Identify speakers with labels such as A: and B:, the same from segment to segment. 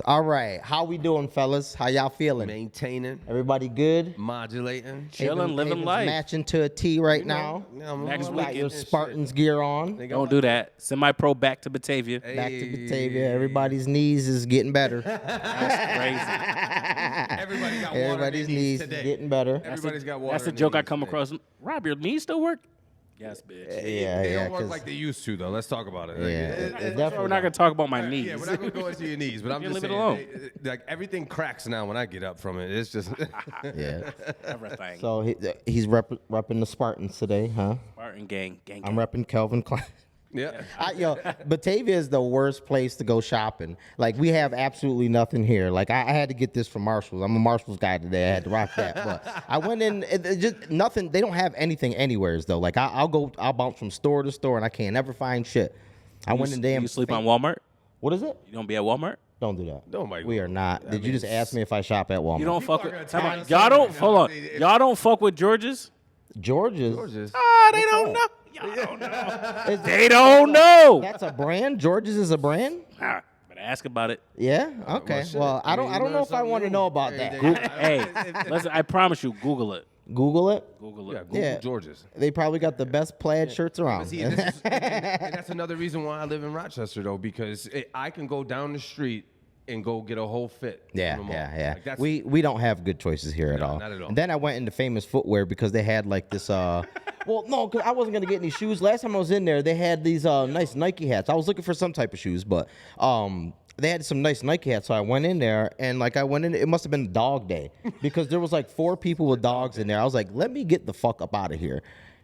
A: All right, how we doing, fellas? How y'all feeling?
B: Maintaining,
A: Everybody good?
B: modulating.
C: Chilling, living
A: Haven's
C: life.
A: matching to a T right now.
C: Next
A: Got
C: weekend
A: your
C: and shit.
A: Spartans gear on.
C: Don't do that. Semi-pro back to Batavia.
A: Back to Batavia. Everybody's knees is getting better.
C: That's crazy.
B: Everybody got water
A: Everybody's
B: in their
A: knees is
B: today.
A: getting better.
B: Everybody's got water.
C: That's the
B: in
C: joke
B: their
C: I come
B: knees
C: across. Rob, your knees still work? Yes, bitch.
A: Yeah,
B: They
A: yeah.
B: don't work
A: 'Cause-
B: like they used to, though. Let's talk about it.
A: Yeah,
B: Like,
A: it
C: We're
A: definitely.
C: not gonna talk about my knees.
B: yeah, we're not gonna go into your knees, but I'm
C: You
B: just
C: leave it
B: saying,
C: alone.
B: like everything cracks now when I get up from it. It's just
A: Yeah.
C: Everything.
A: So he's repping the Spartans today, huh?
C: Spartan gang.
A: I'm repping Kelvin Klein.
B: yeah.
A: Batavia is the worst place to go shopping. Like, we have absolutely nothing here. Like, I had to get this from Marshalls. I'm a Marshalls guy today. I had to rock that. But I went in, it just nothing. They don't have anything anywheres though. Like, I'll bounce from store to store and I can't ever find shit. I went in damn.
C: You sleep on Walmart?
A: What is it?
C: You don't be at Walmart?
A: Don't do that.
B: Oh my
A: We
B: God.
A: are not. Did you just ask me if I shop at Walmart?
C: You don't fuck
B: are
C: with.
B: gonna
C: Come
B: tell
C: on.
B: us
C: Y'all don't.
B: something
C: Hold
B: now.
C: on. Y'all don't fuck with George's?
A: George's.
B: George's.
C: Ah, they don't know. Y'all don't know. They don't know.
A: That's a brand. George's is a brand.
C: Ah, better ask about it.
A: Yeah. Okay.
B: shit.
A: Well, I
B: I mean,
A: don't
B: you
A: know
B: learn
A: if I want to
B: something
A: know
B: new.
A: about
B: Hey,
A: that.
C: Hey, listen. I promise you. Google it.
A: Google it.
C: Google
B: Yeah,
C: it.
B: Google
A: Yeah.
B: George's.
A: They probably got the best plaid shirts around.
B: See, and that's another reason why I live in Rochester, though, because I can go down the street and go get a whole fit.
A: Yeah,
B: from the mall.
A: yeah.
B: Like, that's,
A: We don't have good choices here at
B: No,
A: all.
B: not at all.
A: And then I went into Famous Footwear because they had like this. Well, no, because I wasn't gonna get any shoes. Last time I was in there, they had these nice Nike hats. I was looking for some type of shoes, but they had some nice Nike hats. So I went in there, and like I went in, it must have been dog day because there was like 4 people with dogs in there. I was like, let me get the fuck up out of here.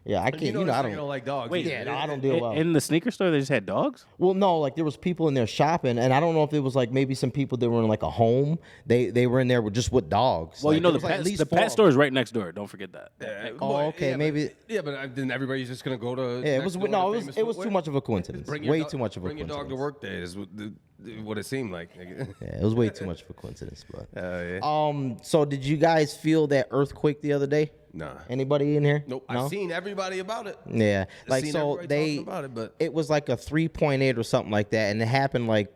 A: Yeah, I can't.
B: you know,
A: I
B: you don't like dogs.
C: Wait,
B: either.
A: Yeah, no, I don't deal well.
C: In the sneaker store, they just had dogs?
A: Well, no, like there was people in there shopping, and I don't know if it was like maybe some people that were in like a home. They were in there with just with dogs.
C: Well,
A: Like,
C: you know,
A: there
C: the
A: was, like, at least
C: the
A: 4
C: pet
A: of
C: store is right next door. Don't forget that.
B: Yeah,
A: Oh,
B: but-
A: okay,
B: yeah,
A: maybe-
B: but then everybody's just gonna go to.
A: Yeah, it was
B: next door
A: no,
B: to
A: it was
B: Famous
A: it was
B: Footwear?
A: too much of a coincidence.
B: Bring your
A: Way
B: dog-
A: too much of a
B: Bring your
A: coincidence.
B: dog to work day is what it seemed like.
A: Yeah, it was way too much of a coincidence. But
B: Yeah.
A: so did you guys feel that earthquake the other day?
B: Nah.
A: Anybody in here?
B: Nope.
A: No?
B: I've seen everybody about it.
A: Yeah, like
B: seen
A: so
B: everybody
A: they.
B: talking about it, but-
A: it was like a 3.8 or something like that, and it happened like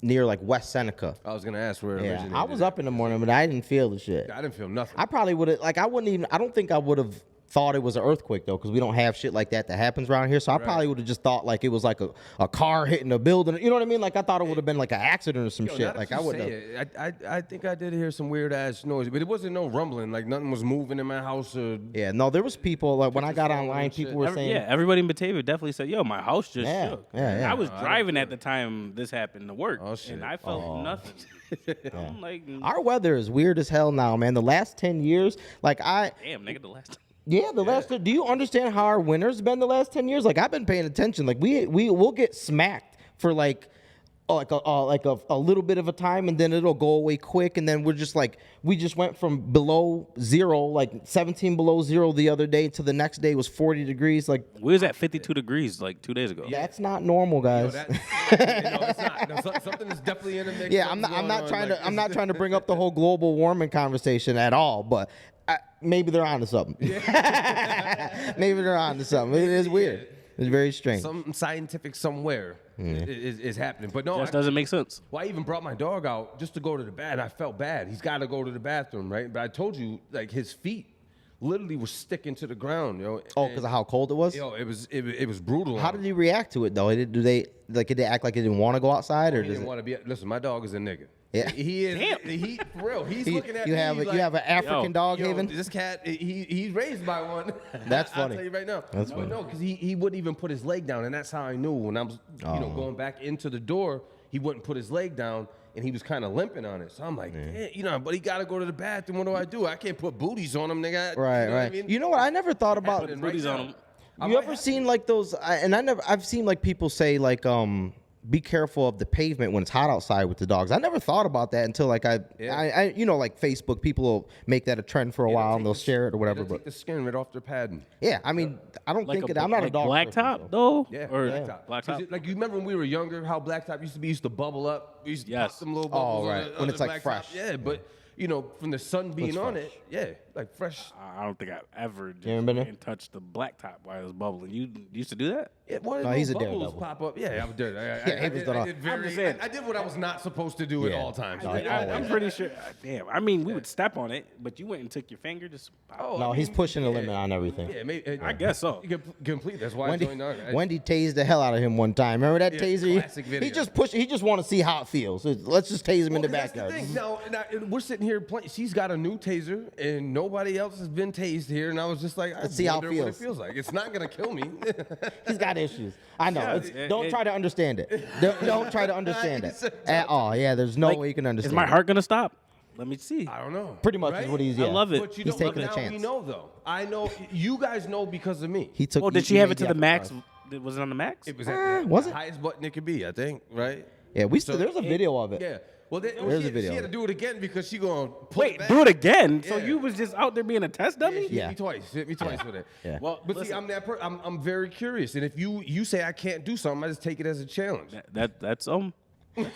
A: near like West Seneca.
B: I was gonna ask where it
A: Yeah,
B: originated.
A: I was up in the morning, but I didn't feel the shit.
B: I didn't feel nothing.
A: I probably would have like I wouldn't even. I don't think I would have thought it was an earthquake though, because we don't have shit like that happens around here. So I probably would have just thought like it was like a car hitting a building. You know what I mean? Like I thought it would have been like an accident or some
B: Yo, now
A: shit.
B: that
A: Like
B: you
A: I would
B: say
A: have.
B: it, I think I did hear some weird ass noise, but it wasn't no rumbling. Like nothing was moving in my house or.
A: Yeah, no, there was people like when I got
B: falling
A: online,
B: and shit.
A: people were saying,
C: Yeah, everybody in Batavia definitely said, "Yo, my house just
A: Yeah,
C: shook."
A: yeah.
C: I was driving at the time this happened to work,
B: Oh, shit.
C: and I felt nothing. I'm like,
A: our weather is weird as hell now, man. The last 10 years, like
C: damn, nigga, the last.
A: last. Do you understand how our winter's been the last 10 years? Like I've been paying attention. Like we'll get smacked for like a little bit of a time, and then it'll go away quick, and then we're just like we just went from below zero, like 17 below zero the other day, to the next day was 40 degrees. Like
C: We was at 52 degrees like 2 days ago.
A: that's not normal,
B: No,
A: guys.
B: it's not. No, something is definitely in the mix.
A: Yeah, I'm not trying to bring up the whole global warming conversation at all, but maybe they're onto something. Maybe they're onto something. It is weird. It's very strange.
B: Something scientific somewhere is happening. But no,
C: Just doesn't make sense.
B: well, I even brought my dog out just to go to the bath. I felt bad. He's got to go to the bathroom, right? But I told you, like his feet literally were sticking to the ground, yo.
A: Oh, because of how cold it was.
B: Yo, it was brutal.
A: How did he react to it though? Did they act like he didn't want to go outside, or
B: He
A: does
B: didn't
A: it?
B: want to be. Listen, my dog is a nigga.
A: Yeah.
B: He is. He for real. He's looking at
A: you
B: me.
A: have
B: like,
A: you have an African
C: Yo,
A: dog,
B: Yo,
A: Haven.
B: this cat, he's raised by one.
A: That's
B: I'll
A: funny.
B: tell you right now.
A: That's
B: But
A: funny.
B: no, because he wouldn't even put his leg down, and that's how I knew when I was, going back into the door, he wouldn't put his leg down, and he was kind of limping on it. So I'm like, but he got to go to the bathroom. What do? I can't put booties on him, nigga.
A: Right,
B: you know
A: right.
B: What I mean?
A: You know what? I never thought about.
B: Happening
C: Booties on
B: now.
C: him.
B: I
A: You
B: might
A: ever
B: have
A: seen like those? I've seen like people say like be careful of the pavement when it's hot outside with the dogs. I never thought about that until like I like Facebook. People will make that a trend for a while and they'll share it or whatever.
B: Take
A: But
B: the skin right off their padding.
A: yeah, I mean, I don't
C: Like
A: think
C: a,
A: it. I'm not
C: like
A: a dog. person,
C: blacktop though.
B: Yeah,
C: or
B: blacktop.
C: blacktop.
B: Like you remember when we were younger, how blacktop used to bubble up. We used to
C: Yes.
B: pop some little bubbles.
A: Oh,
B: on
A: right.
B: the-
A: When
B: on
A: it's
B: the
A: like
B: blacktop.
A: fresh.
B: Yeah, but from the sun being on
A: fresh.
B: it, yeah, like fresh.
C: I don't think I've ever just
A: ever been there?
C: and touched the blacktop while it was bubbling. You used to do that?
B: Yeah, one of
A: No,
B: those
A: he's a
B: bubbles
A: daredevil.
B: pop up. Yeah, I'm dirty. I did what I was not supposed to do at
A: Yeah.
B: all times.
A: No,
C: I'm pretty sure. Damn. I mean, we would step on it, but you went and took your finger. Just.
A: No, he's pushing the limit on everything.
B: Yeah, maybe,
C: I guess so.
B: Complete. That's why I joined on.
A: Wendy tased the hell out of him one time. Remember that taser?
B: classic video.
A: He just pushed. He just want to see how it feels. Let's just tase him in the
B: That's
A: backyard.
B: the thing. Now, we're sitting here playing. She's got a new taser, and nobody else has been tased here. And I was just like,
A: Let's see how it
B: wonder what it
A: feels.
B: feels like. It's not gonna kill me.
A: He's got issues. I know. Don't try to understand it. Don't try to understand it
B: Exactly.
A: at all. Yeah, there's no
C: Like,
A: way you can
C: Is
A: understand.
C: my
A: it.
C: heart gonna stop? Let me see.
B: I don't know.
A: Pretty much is
B: Right?
A: what he's.
C: I
A: Yeah.
C: love it.
B: But you
A: He's
B: don't,
A: taking a
B: now
A: chance.
B: we know though. I know you guys know because of me.
A: He took.
C: Oh, did she
A: he
C: have
A: made
C: it to the
A: effort.
C: max? Was it on the max?
B: It was at
A: was
B: the
A: it?
B: highest button it could be, I think. Right?
A: Yeah, there's a video of it.
B: Yeah. Well,
A: There's
B: she,
A: a video
B: she had
A: of
B: to do it again because she gonna pull
C: Wait,
B: it back.
C: do it again. So
B: Yeah.
C: you was just out there being a test dummy?
B: She
A: Yeah.
B: hit me twice with it.
A: Yeah.
C: Well,
B: But see,
C: listen,
B: I'm that. I'm very curious, and if you say I can't do something, I just take it as a challenge.
C: that's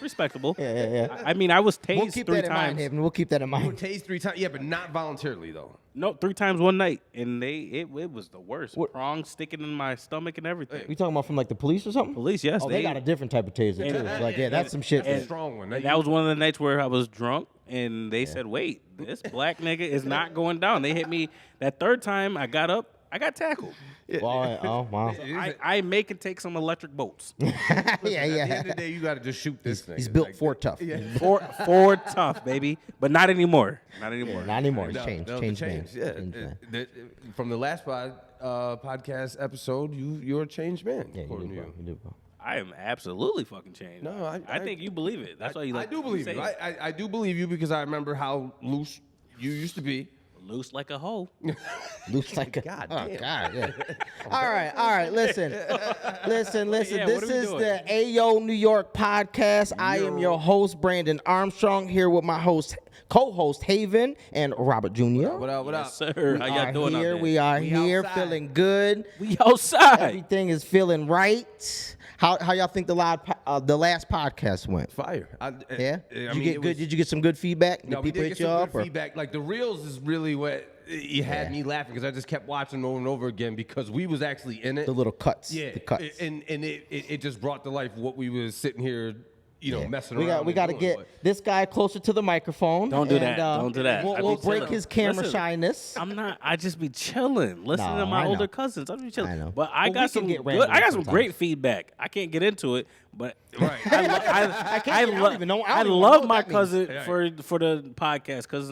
C: respectable.
A: Yeah.
C: I mean, I was tased
A: We'll keep
C: 3
A: that in mind,
C: times.
A: Haven. We'll keep that in
B: You were
A: mind.
B: tased 3 times, yeah, but not voluntarily though.
C: No, 3 times one night, and it was the worst.
A: What-
C: Prong sticking in my stomach and everything.
A: We talking about from like the police or something?
C: Police, yes,
A: Oh, they got a different type of taser too. Like, yeah, that's some shit.
B: That's a strong one.
C: And that was one of the nights where I was drunk, and they said, "Wait, this black nigga is not going down." They hit me that 3rd time. I got up. I got tackled.
A: Oh, wow.
C: I make it take some electric bolts.
A: yeah,
B: At the end
A: yeah.
B: of the day, you got to just shoot this thing.
A: He's built
B: Like,
A: for tough.
C: Four tough, baby, but not anymore. Not anymore.
A: Not anymore. It's
B: No,
A: changed.
B: that was
A: Changed
B: the
A: man.
B: change. Yeah.
A: Changed man.
B: From the last podcast episode, you're a changed man.
A: Yeah,
B: according
A: you
B: to
A: do, bro. You do, bro.
C: I am absolutely fucking changed.
B: No, I
C: think you believe it. That's why you like.
B: I do believe
C: say
B: you.
C: it.
B: I do believe you because I remember how loose you used to be.
C: Loose like a hoe.
A: Loose like a
B: God
A: oh
B: damn.
A: God, yeah. all right. Listen.
C: Yeah,
A: This
C: what are we
A: is
C: doing?
A: the AYO New York podcast. I am your host Brandon Armstrong here with my co-host Haven and Robert Jr.
B: What up? What up?
C: Yes, sir. How y'all doing out
A: here.
C: there?
A: We are
B: We
A: here,
B: outside.
A: feeling good.
C: We outside.
A: Everything is feeling right. How y'all think the last podcast went?
B: Fire.
A: Yeah.
B: I
A: Did you
B: mean,
A: get
B: it
A: good?
B: was-
A: Did you get some good feedback? Did
B: No, we
A: people
B: did
A: hit
B: get
A: you
B: some
A: up?
B: good
A: Or?
B: feedback. Like the reels is really what you had me laughing because I just kept watching over and over again because we was actually in it.
A: The little cuts.
B: Yeah,
A: The cuts.
B: and it just brought to life what we was sitting here, messing around.
A: We got to
B: and
A: get
B: doing,
A: this guy closer to the microphone.
C: Don't do
A: and,
C: that. Don't do that. I
A: We'll
C: be
A: break
C: chilling.
A: his camera
C: Listen,
A: shyness.
C: I'm not. I just be chilling, listening
A: No,
C: to my
A: I know.
C: older cousins. I be chilling.
A: I know.
C: But I
A: Well, we
C: got
A: can
C: some
A: get
C: good.
A: random
C: I got some
A: sometimes.
C: great feedback. I can't get into it, but
B: Right.
A: I don't even know- I don't even know
C: love
A: what
C: my
A: that means.
C: cousin
B: Yeah.
C: for the podcast because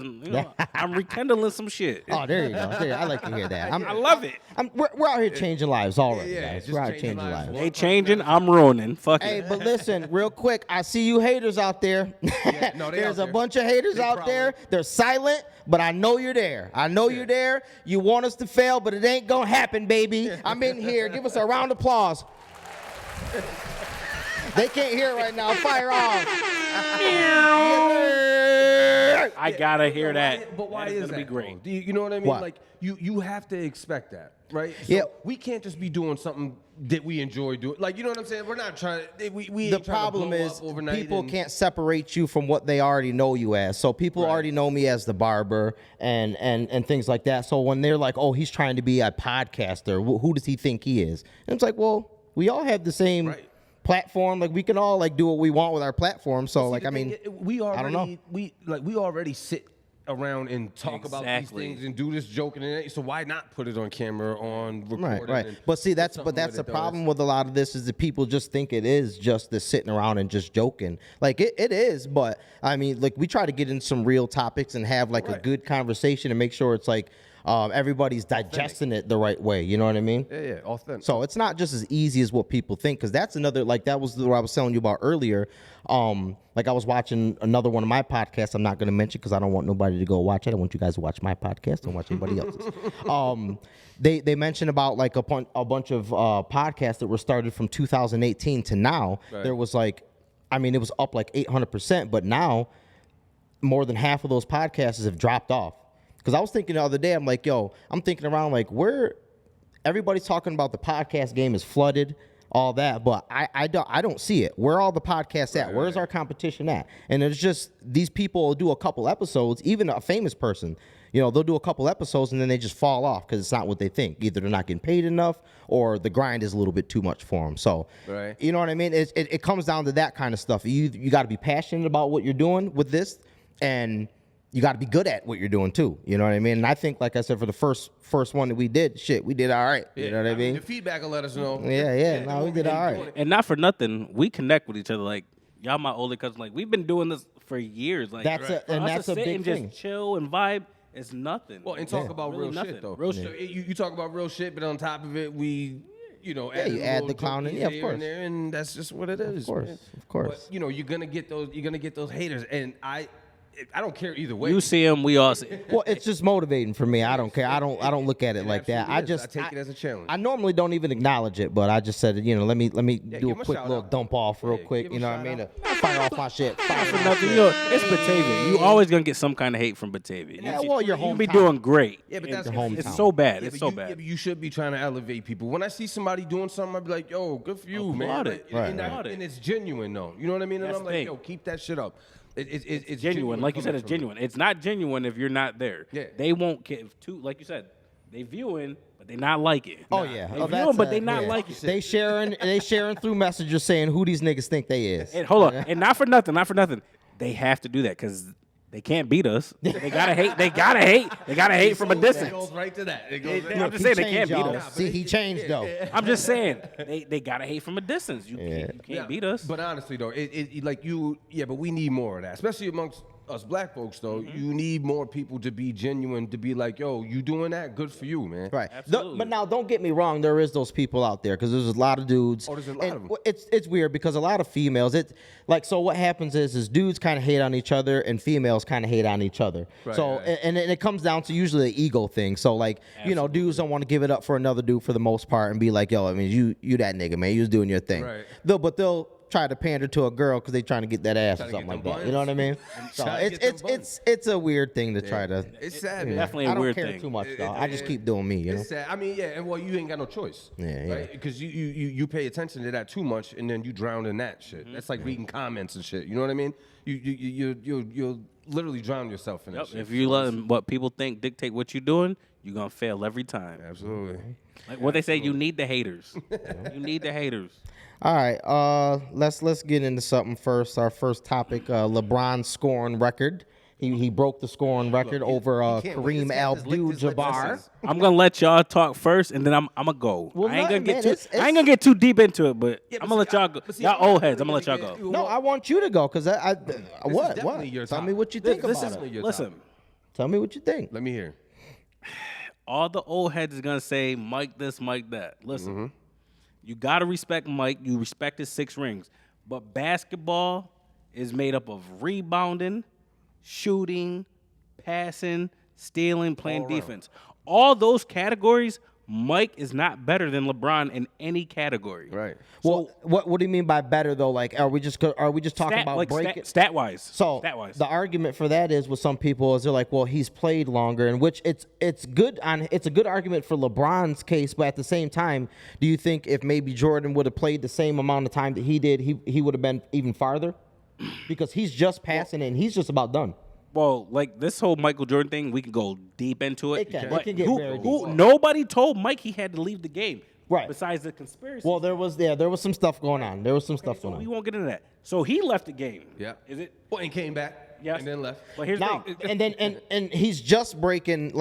C: I'm rekindling some shit.
A: Oh, there you go. I like to hear that.
C: I love it.
A: We're out here changing lives already,
B: Yeah,
A: guys.
B: just
A: We're out here
B: changing
A: changing
B: lives.
A: lives.
C: They changing. I'm ruining. Fuck
A: Hey,
C: it.
A: but listen, real quick, I see you haters out there.
B: no, they
A: There's
B: out
A: a
B: there.
A: bunch of haters
B: They
A: out there.
B: prowling.
A: They're silent, but I know you're there. I know you're there. You want us to fail, but it ain't gonna happen, baby. I'm in here. Give us a round of applause. They can't hear it right now. Fire off.
C: I gotta hear that.
B: But why
C: That
B: is
C: gonna
B: that?
C: be great.
B: Do you know what I mean?
A: What?
B: Like you have to expect that, right? So
A: Yeah.
B: We can't just be doing something that we enjoy doing. Like you know what I'm saying? We're not trying to. We
A: The
B: ain't trying to
A: problem
B: blow
A: is
B: up overnight
A: people
B: and-
A: can't separate you from what they already know you as. So people
B: Right.
A: already know me as the barber and things like that. So when they're like, "Oh, he's trying to be a podcaster," who does he think he is? And it's like, well, we all have the same
B: Right.
A: platform. Like we can all like do what we want with our platform. So
B: See,
A: like
B: the
A: I
B: thing
A: mean,
B: is, we already
A: I don't know.
B: we already sit around and talk about these
C: Exactly.
B: things and do this joking and that. So why not put it on camera, on recording?
A: Right.
B: and
A: But see,
B: put
A: that's
B: something
A: the
B: with it, though.
A: problem with a lot of this is that people just think it is just this sitting around and just joking. Like it is, but I mean, like we try to get in some real topics and have like a
B: Right.
A: good conversation and make sure it's like everybody's digesting it the right way. You know what I mean?
B: Yeah, authentic.
A: So it's not just as easy as what people think, because that's another, like that was what I was telling you about earlier. Like I was watching another one of my podcasts. I'm not going to mention because I don't want nobody to go watch it. I want you guys to watch my podcast. Don't watch anybody else's. They mentioned about like a bunch of podcasts that were started from 2018 to now.
B: Right.
A: There was like, I mean, it was up like 800%, but now more than half of those podcasts have dropped off. Because I was thinking the other day, I'm like, yo, I'm thinking around like everybody's talking about the podcast game is flooded. all that. But I don't see it. Where are all the podcasts at? Where's our competition at? And it's just these people will do a couple episodes, even a famous person. You know, they'll do a couple episodes and then they just fall off because it's not what they think. Either they're not getting paid enough or the grind is a little bit too much for them. So, you know what I mean? It comes down to that kind of stuff. You got to be passionate about what you're doing with this, and you got to be good at what you're doing too. You know what I mean? And I think, like I said, for the first one that we did, we did all right. You know what I mean?
B: The feedback will let us know.
A: No, we did all right.
C: And not for nothing, we connect with each other. Like, y'all my older cousins. Like, we've been doing this for years. Like,
A: That's a big thing.
C: Just chill and vibe. It's nothing.
B: Well, and talk about
C: really
B: real
C: nothing.
B: shit though.
C: Real shit.
B: You talk about real shit, but on top of it, we, you
A: add the clown in. Yeah, of course.
B: And, there, and that's just what it is.
A: Of course.
B: But you're gonna get those haters, and I don't care either way.
C: You see them, we all see.
A: Well, it's just motivating for me. I don't care. I don't look at it like that. I
B: take it as a challenge.
A: I normally don't even acknowledge it, but I just said, let me do a
B: give 'em a
A: quick
B: shout
A: little
B: out.
A: dump off real quick.
B: give
A: You
B: 'em
A: know
B: a
A: what I mean?
B: shout
A: To fire off my shit.
C: For nothing, it's Batavia. You always gonna get some kind of hate from Batavia.
A: Yeah, well, your
C: You be
A: hometown.
C: doing great.
B: Yeah, but
C: And
B: that's
C: it's so bad.
B: Yeah,
C: It's
B: but
C: so
B: you,
C: bad.
B: Yeah, but you should be trying to elevate people. When I see somebody doing something, I be like, "Yo, good for you, man!"
C: Applaud it.
A: Right,
B: And it's genuine, though. You know what I mean? And
C: That's
B: I'm
C: the
B: like,
C: thing.
B: "Yo, keep that shit up." It's
C: Genuine. Like you said,
B: coming
C: it's
B: from
C: genuine. It's not genuine if you're not there.
B: Yeah.
C: They won't give two. Like you said, they viewing, but they not like it.
A: Oh yeah,
C: They viewing, but they not like it.
A: They sharing through messages saying who these niggas think they is.
C: And hold on, and not for nothing. They have to do that because they can't beat us. They gotta hate. They gotta hate from a
B: It
C: distance.
B: goes right to that. It goes right
C: I'm just saying they can't beat us.
A: See, he changed though.
C: I'm just saying they gotta hate from a distance. You can't beat us.
B: But honestly, though, but we need more of that, especially amongst us black folks, though. You need more people to be genuine, to be like, yo, you doing that? Good for you, man.
A: Right.
C: Absolutely.
A: But now, don't get me wrong. There is those people out there because there's a lot of dudes.
B: Oh, there's a lot of them.
A: It's weird because a lot of females. So what happens is dudes kind of hate on each other and females kind of hate on each other.
B: Right,
A: so
B: right.
A: And it comes down to usually an ego thing. So like dudes don't want to give it up for another dude for the most part and be like, yo, I mean you that nigga, man, you was doing your thing.
B: Right.
A: But they'll try to pander to a girl because they trying to get that ass or
B: Trying to
A: something
B: get
A: like
B: them
A: that. You know what I mean? So
B: Trying to get them
A: it's a weird thing to try to.
B: It's sad, man.
C: Definitely
A: I
C: a
A: don't
C: weird
A: care
C: thing.
A: too much though. I just keep doing me. You know.
B: It's sad. I mean, yeah, and well, you ain't got no choice.
A: Yeah.
B: Right? Because you pay attention to that too much, and then you drown in that shit. That's like reading comments and shit. You know what I mean? You'll literally drown yourself in that shit.
C: If you let what people think dictate what you're doing, you're gonna fail every time.
B: Absolutely.
C: Like what they say, you need the haters. You need the haters.
A: All right, let's get into something first. Our first topic, LeBron's scoring record. He broke the scoring record over
B: can't-
A: Kareem
B: this cat just licked his lips.
A: Abdul-Jabbar.
C: I'm gonna let y'all talk first, and then I'm gonna go.
A: Well,
C: I ain't gonna
A: man,
C: get too. I ain't gonna get too deep into it, but I'm gonna let y'all go. Y'all old heads. I'm gonna let y'all go.
A: No, I want you to go because what?
B: definitely your
A: Tell
B: top.
A: me what you think
C: This
A: about
C: is
A: it.
B: your
C: listen.
A: Tell me what you think.
B: Let me hear.
C: All the old heads is gonna say Mike this, Mike that. Listen, you gotta respect Mike. You respect his 6 rings, but basketball is made up of rebounding, shooting, passing, stealing, playing defense. All those categories, Mike is not better than LeBron in any category.
B: Right.
A: Well, what do you mean by better though? Like, are we just talking about breaking?
C: Stat wise.
A: So
C: stat wise.
A: the argument for that is with some people is they're like, well, he's played longer, in which it's a good argument for LeBron's case, but at the same time, do you think if maybe Jordan would have played the same amount of time that he did, he would have been even farther? Because he's just passing and he's just about done.
C: Well, like this whole Michael Jordan thing, we can go deep into it.
A: It
C: But
A: can get very deep.
C: Nobody told Mike he had to leave the game.
A: Right.
C: Besides the conspiracy.
A: Well, there was some stuff going on. There was some stuff
C: So
A: going
C: we
A: on.
C: won't get into that. So he left the game.
B: Yeah.
C: Is it?
B: Well, and came back.
C: Yes.
B: And then left.
C: But here's
A: Now
C: the thing.
A: and then and he's just breaking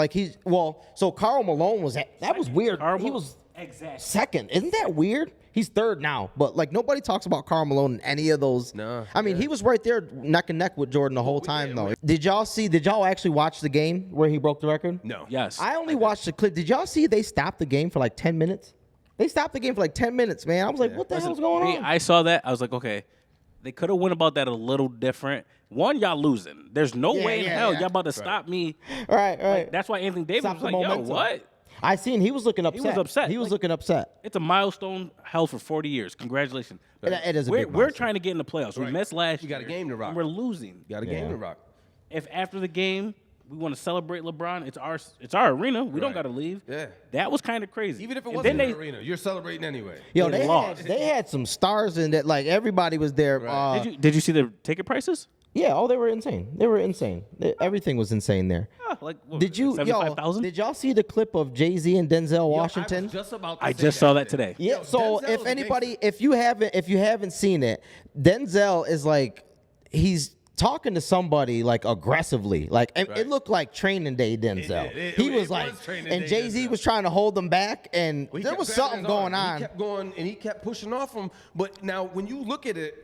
A: so Karl Malone that was weird. He was
C: exactly.
A: second. Isn't that weird? He's third now, but like nobody talks about Karl Malone in any of those.
B: No.
A: I mean, he was right there neck and neck with Jordan the whole time though. Did y'all actually watch the game where he broke the record?
B: No.
C: Yes.
A: I only watched the clip. Did y'all see they stopped the game for like 10 minutes? They stopped the game for like 10 minutes, man. I was like, what the hell's going
C: Me,
A: on?
C: I saw that. I was like, okay, they could have went about that a little different. One, y'all losing. There's no way in hell y'all about to stop me.
A: Right.
C: Like, that's why Anthony Davis
A: Stop
C: was
A: the
C: like, yo,
A: momentum.
C: what?
A: I seen he was looking upset.
C: was upset.
A: He was
C: Like-
A: looking upset.
C: It's a milestone held for 40 years. Congratulations.
A: It is a
C: we're
A: big
C: we're
A: milestone.
C: trying to get in the playoffs. We
B: Right.
C: missed last
B: You
C: year.
B: got a game to rock.
C: And we're losing.
B: Got a game to rock.
C: If after the game we want to celebrate LeBron. It's our arena. We don't
B: Right.
C: got to leave.
B: Yeah.
C: That was kind of crazy.
B: Even if it
C: And
B: wasn't
C: then
B: in the arena, you're celebrating anyway.
A: Yo,
C: They
A: they
C: lost.
A: had some stars in that. Like everybody was there.
C: Did you see the ticket prices?
A: Yeah, oh, they were insane. They were insane. Everything was insane there.
C: Like what,
A: Did you, yo,
C: 75,000?
A: did y'all see the clip of Jay-Z and Denzel Washington?
B: I was just about to
C: I
B: say
C: just saw that today.
A: Yeah.
B: Yo,
A: So
B: Denzel's
A: if
B: a
A: anybody, if you haven't seen it, Denzel is like, he's talking to somebody like aggressively. Like it looked like Training Day Denzel. He was like,
B: Training
A: and
B: Day
A: Jay-Z
B: Denzel.
A: was trying to hold him back, and
B: Well, he
A: there
B: kept
A: was
B: grabbing
A: something
B: his
A: going
B: arm.
A: on.
B: He kept going and he kept pushing off him. But now when you look at it,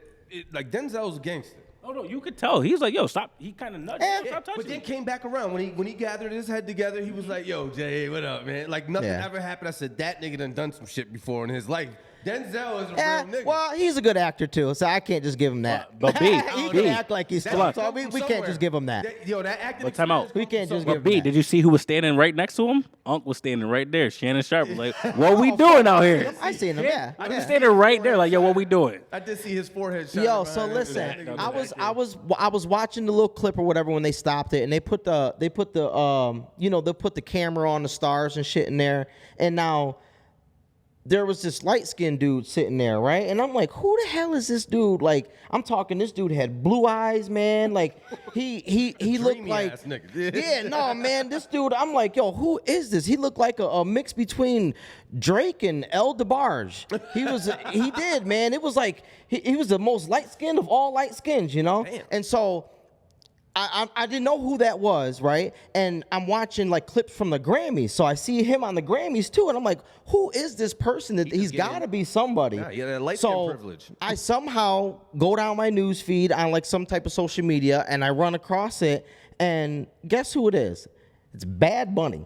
B: like Denzel's a gangster.
C: Oh no, you could tell. He's like, yo, stop. He kind of nudged.
A: Yeah,
C: Stop touching
B: But then
C: me.
B: came back around when he gathered his head together. He was like, "Yo, Jay, what up, man?" Like nothing
A: Yeah.
B: ever happened. I said that nigga done some shit before in his life. Denzel is a
A: Yeah,
B: real nigga.
A: well, he's a good actor too, so I can't just give him that.
C: But B,
A: he
C: B.
A: can act like he's
B: That
A: tough, so
B: come
A: we
B: from
A: can't
B: somewhere.
A: just give him that.
B: Yo, that acting.
C: But time out.
B: experience
A: We
B: come
A: can't
B: from
A: just
B: somewhere.
A: give
C: B,
A: that.
C: did you see who was standing right next to him? Unc was standing right there. Shannon Sharp was like, what we doing out here?
A: I seen him. Yeah.
C: I
A: yeah.
C: was standing right there like, yo, what we doing?
B: I did see his forehead. shining
A: Yo, so
B: behind
A: listen,
B: that.
A: I was watching the little clip or whatever when they stopped it, and they put the they put the camera on the stars and shit in there, and now there was this light skinned dude sitting there, right? And I'm like, who the hell is this dude? Like, I'm talking, this dude had blue eyes, man. Like, he looked
B: Dreamy
A: like,
B: ass nigga.
A: yeah, no, man, this dude, I'm like, yo, who is this? He looked like a mix between Drake and El DeBarge. He did, man. It was like, he was the most light skinned of all light skins, you know?
B: Damn.
A: And so, I didn't know who that was, right? And I'm watching like clips from the Grammys, so I see him on the Grammys too, and I'm like, who is this person? That he's got to be somebody.
B: Yeah, he had that light-skin
A: so
B: privilege.
A: I somehow go down my news feed on like some type of social media, and I run across it, and guess who it is? It's Bad Bunny.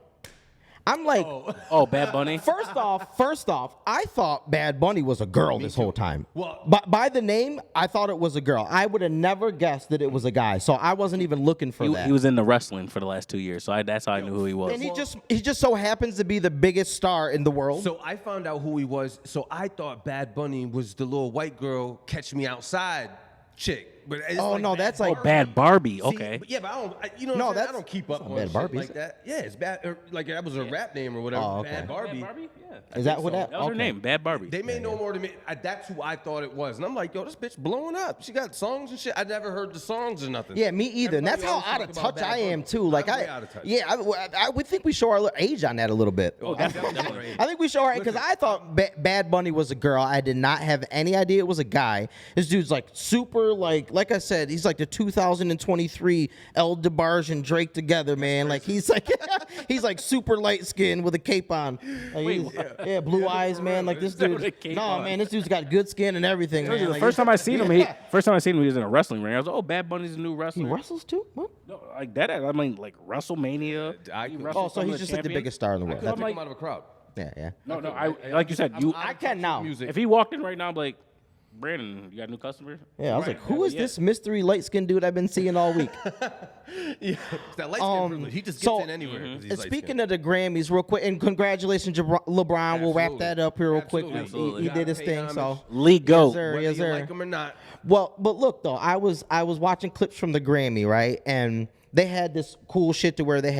A: I'm like,
C: Oh, Bad Bunny?
A: First off, I thought Bad Bunny was a girl this whole time.
B: Well-
A: by the name, I thought it was a girl. I would have never guessed that it was a guy, so I wasn't even looking for that.
C: He was in the wrestling for the last 2 years, so that's how I knew who he was.
A: and he just so happens to be the biggest star in the world.
B: So I found out who he was. So I thought Bad Bunny was the little white girl, Catch Me Outside chick. But it's
A: Oh,
B: like
A: no,
B: Bad
A: that's like-
B: Barbie.
C: Bad Barbie,
B: See,
C: okay.
B: but yeah, but I don't. You know,
A: No,
B: what I'm saying?
A: that's-
B: I don't keep up
A: that's
B: on
A: not Bad
B: shit
A: Barbie, is
B: like
A: it?
B: that. Yeah, it's bad. Like that was a rap name or whatever.
A: Oh, okay.
B: Bad Barbie.
C: Bad Barbie? Yeah.
A: Is that what that?
C: That was her
A: okay.
C: name, Bad Barbie.
B: They made no more to me. That's who I thought it was, and I'm like, yo, this bitch blowing up. She got songs and shit. I never heard the songs or nothing.
A: Yeah, me either. And that's
B: Everybody
A: how out
B: always
A: of
B: talk
A: touch
B: about
A: I
B: Bad
A: am
B: Bunny.
A: too. Like
B: I'm way out of touch.
A: yeah, I would think we show our age on that a little bit.
B: Oh, definitely.
A: I think we show our because I thought Bad Bunny was a girl. I did not have any idea it was a guy. This dude's like super like I said, he's like the 2023 El DeBarge and Drake together, man. Like he's like super light skinned with a cape on. Like,
C: Wait,
A: he's- yeah, blue eyes, man. Like this
C: With a
A: dude.
C: cape
A: No,
C: on.
A: man, this dude's got good skin and everything. Man.
C: The
A: Like,
C: first time I seen him, he was in a wrestling ring. I was like, oh, Bad Bunny's a new
A: he
C: wrestler.
A: wrestles too. What?
C: No, like that. I mean, like WrestleMania. He wrestled
A: Oh, so
C: some of
A: he's just like the
C: champions.
A: biggest star in the world.
B: Pick
A: That's-
B: him
C: like-
B: out of a crowd.
A: yeah.
C: No, I like you said.
A: I can now.
B: Music.
C: If he walked in right now, I'm like, Brandon, you got a new customer?
A: Yeah, I was
B: Right.
A: like, who is this mystery light skinned dude I've been seeing all week?
B: Yeah, it's that light skin privilege. He just gets
A: so-
B: in anywhere. 'cause he's
A: And
B: light-skinned.
A: speaking of the Grammys, real quick, and congratulations, LeBron. We'll wrap that up here real quick.
B: Absolutely.
A: He
B: Gotta
A: did his
B: pay
A: thing,
B: homage.
A: so.
C: League goat.
A: Yes, sir.
B: whether
A: Yes,
B: you
A: sir.
B: like him or not.
A: Well, but look though, I was watching clips from the Grammy, right? And they had this cool shit to where they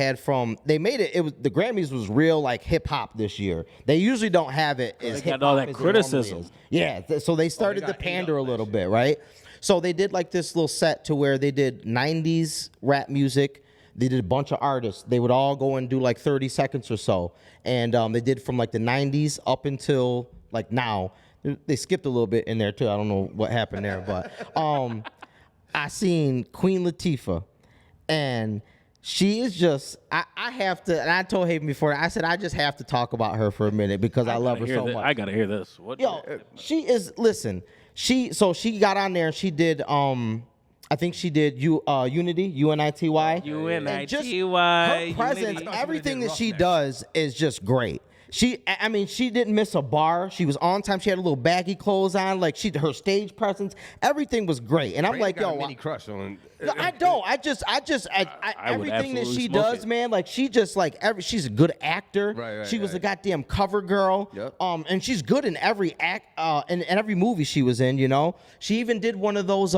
A: made it. It was the Grammys was real like hip hop this year. They usually don't have it as
C: They got
A: hip
C: all
A: hop
C: that
A: as it normally
C: criticism.
A: is. Yeah, so they started to
B: got ate
A: pander a
B: up that
A: little
B: shit.
A: bit, right? So they did like this little set to where they did 90s rap music. They did a bunch of artists. They would all go and do like 30 seconds or so. And they did from like the 90s up until like now. They skipped a little bit in there too. I don't know what happened there, but I seen Queen Latifah, and she is just. I have to. And I told Hayden before. I said I just have to talk about her for a minute because I love her so much.
C: I gotta hear this. What?
A: Yo, she is. Listen, she got on there and she did. I think she did Unity, UNITY. And just
C: UNITY,
A: Her presence,
C: Unity.
A: everything that she does is just great. She didn't miss a bar. She was on time. She had a little baggy clothes on. Like her stage presence, everything was great. And I'm
B: Brady
A: like,
B: got
A: yo,
B: a mini crush on.
A: No, I don't. I
C: would
A: everything that
C: absolutely
A: she
C: smoke
A: does,
C: it.
A: man. Like she just like she's a good actor.
B: Right,
A: she was a
B: right.
A: goddamn cover girl.
B: Yep.
A: And she's good in every act, in every movie she was in. You know, she even did one of those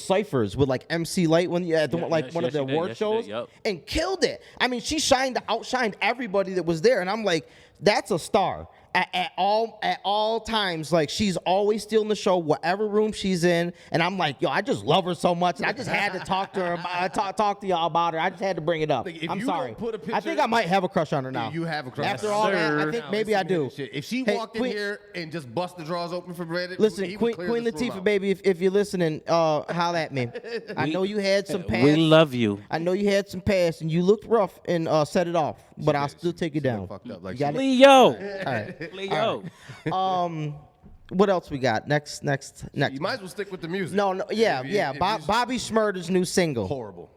A: ciphers with like MC Light when you had one of the award shows and killed it. I mean, she outshined everybody that was there, and I'm like, that's a star. At all times, like she's always stealing the show, whatever room she's in, and I'm like, yo, I just love her so much, and I just had to talk to her, talk to y'all about her. I just had to bring it up.
B: Like,
A: I'm
B: you
A: sorry.
B: don't put a picture-
A: I think I might have a crush on her now.
B: You have a crush.
A: After all that, I think maybe I do.
B: If she
A: Hey,
B: walked in here and just bust the drawers open for Brandon,
A: Listen,
B: he would
A: Queen
B: clear this room
A: Latifah,
B: out.
A: baby, if you're listening, holla at me. I know you had some past.
C: We love you.
A: I know you had some past, and you looked rough and set it off, but I'll still take you
B: She done
A: down.
B: fucked up like
A: You got
B: she-
A: it?
C: Leo.
A: All right.
C: Leo.
A: What else we got? Next.
B: You might as well stick with the music.
A: No, yeah.
B: If you-
A: Bobby Smurda's new single.
B: Horrible.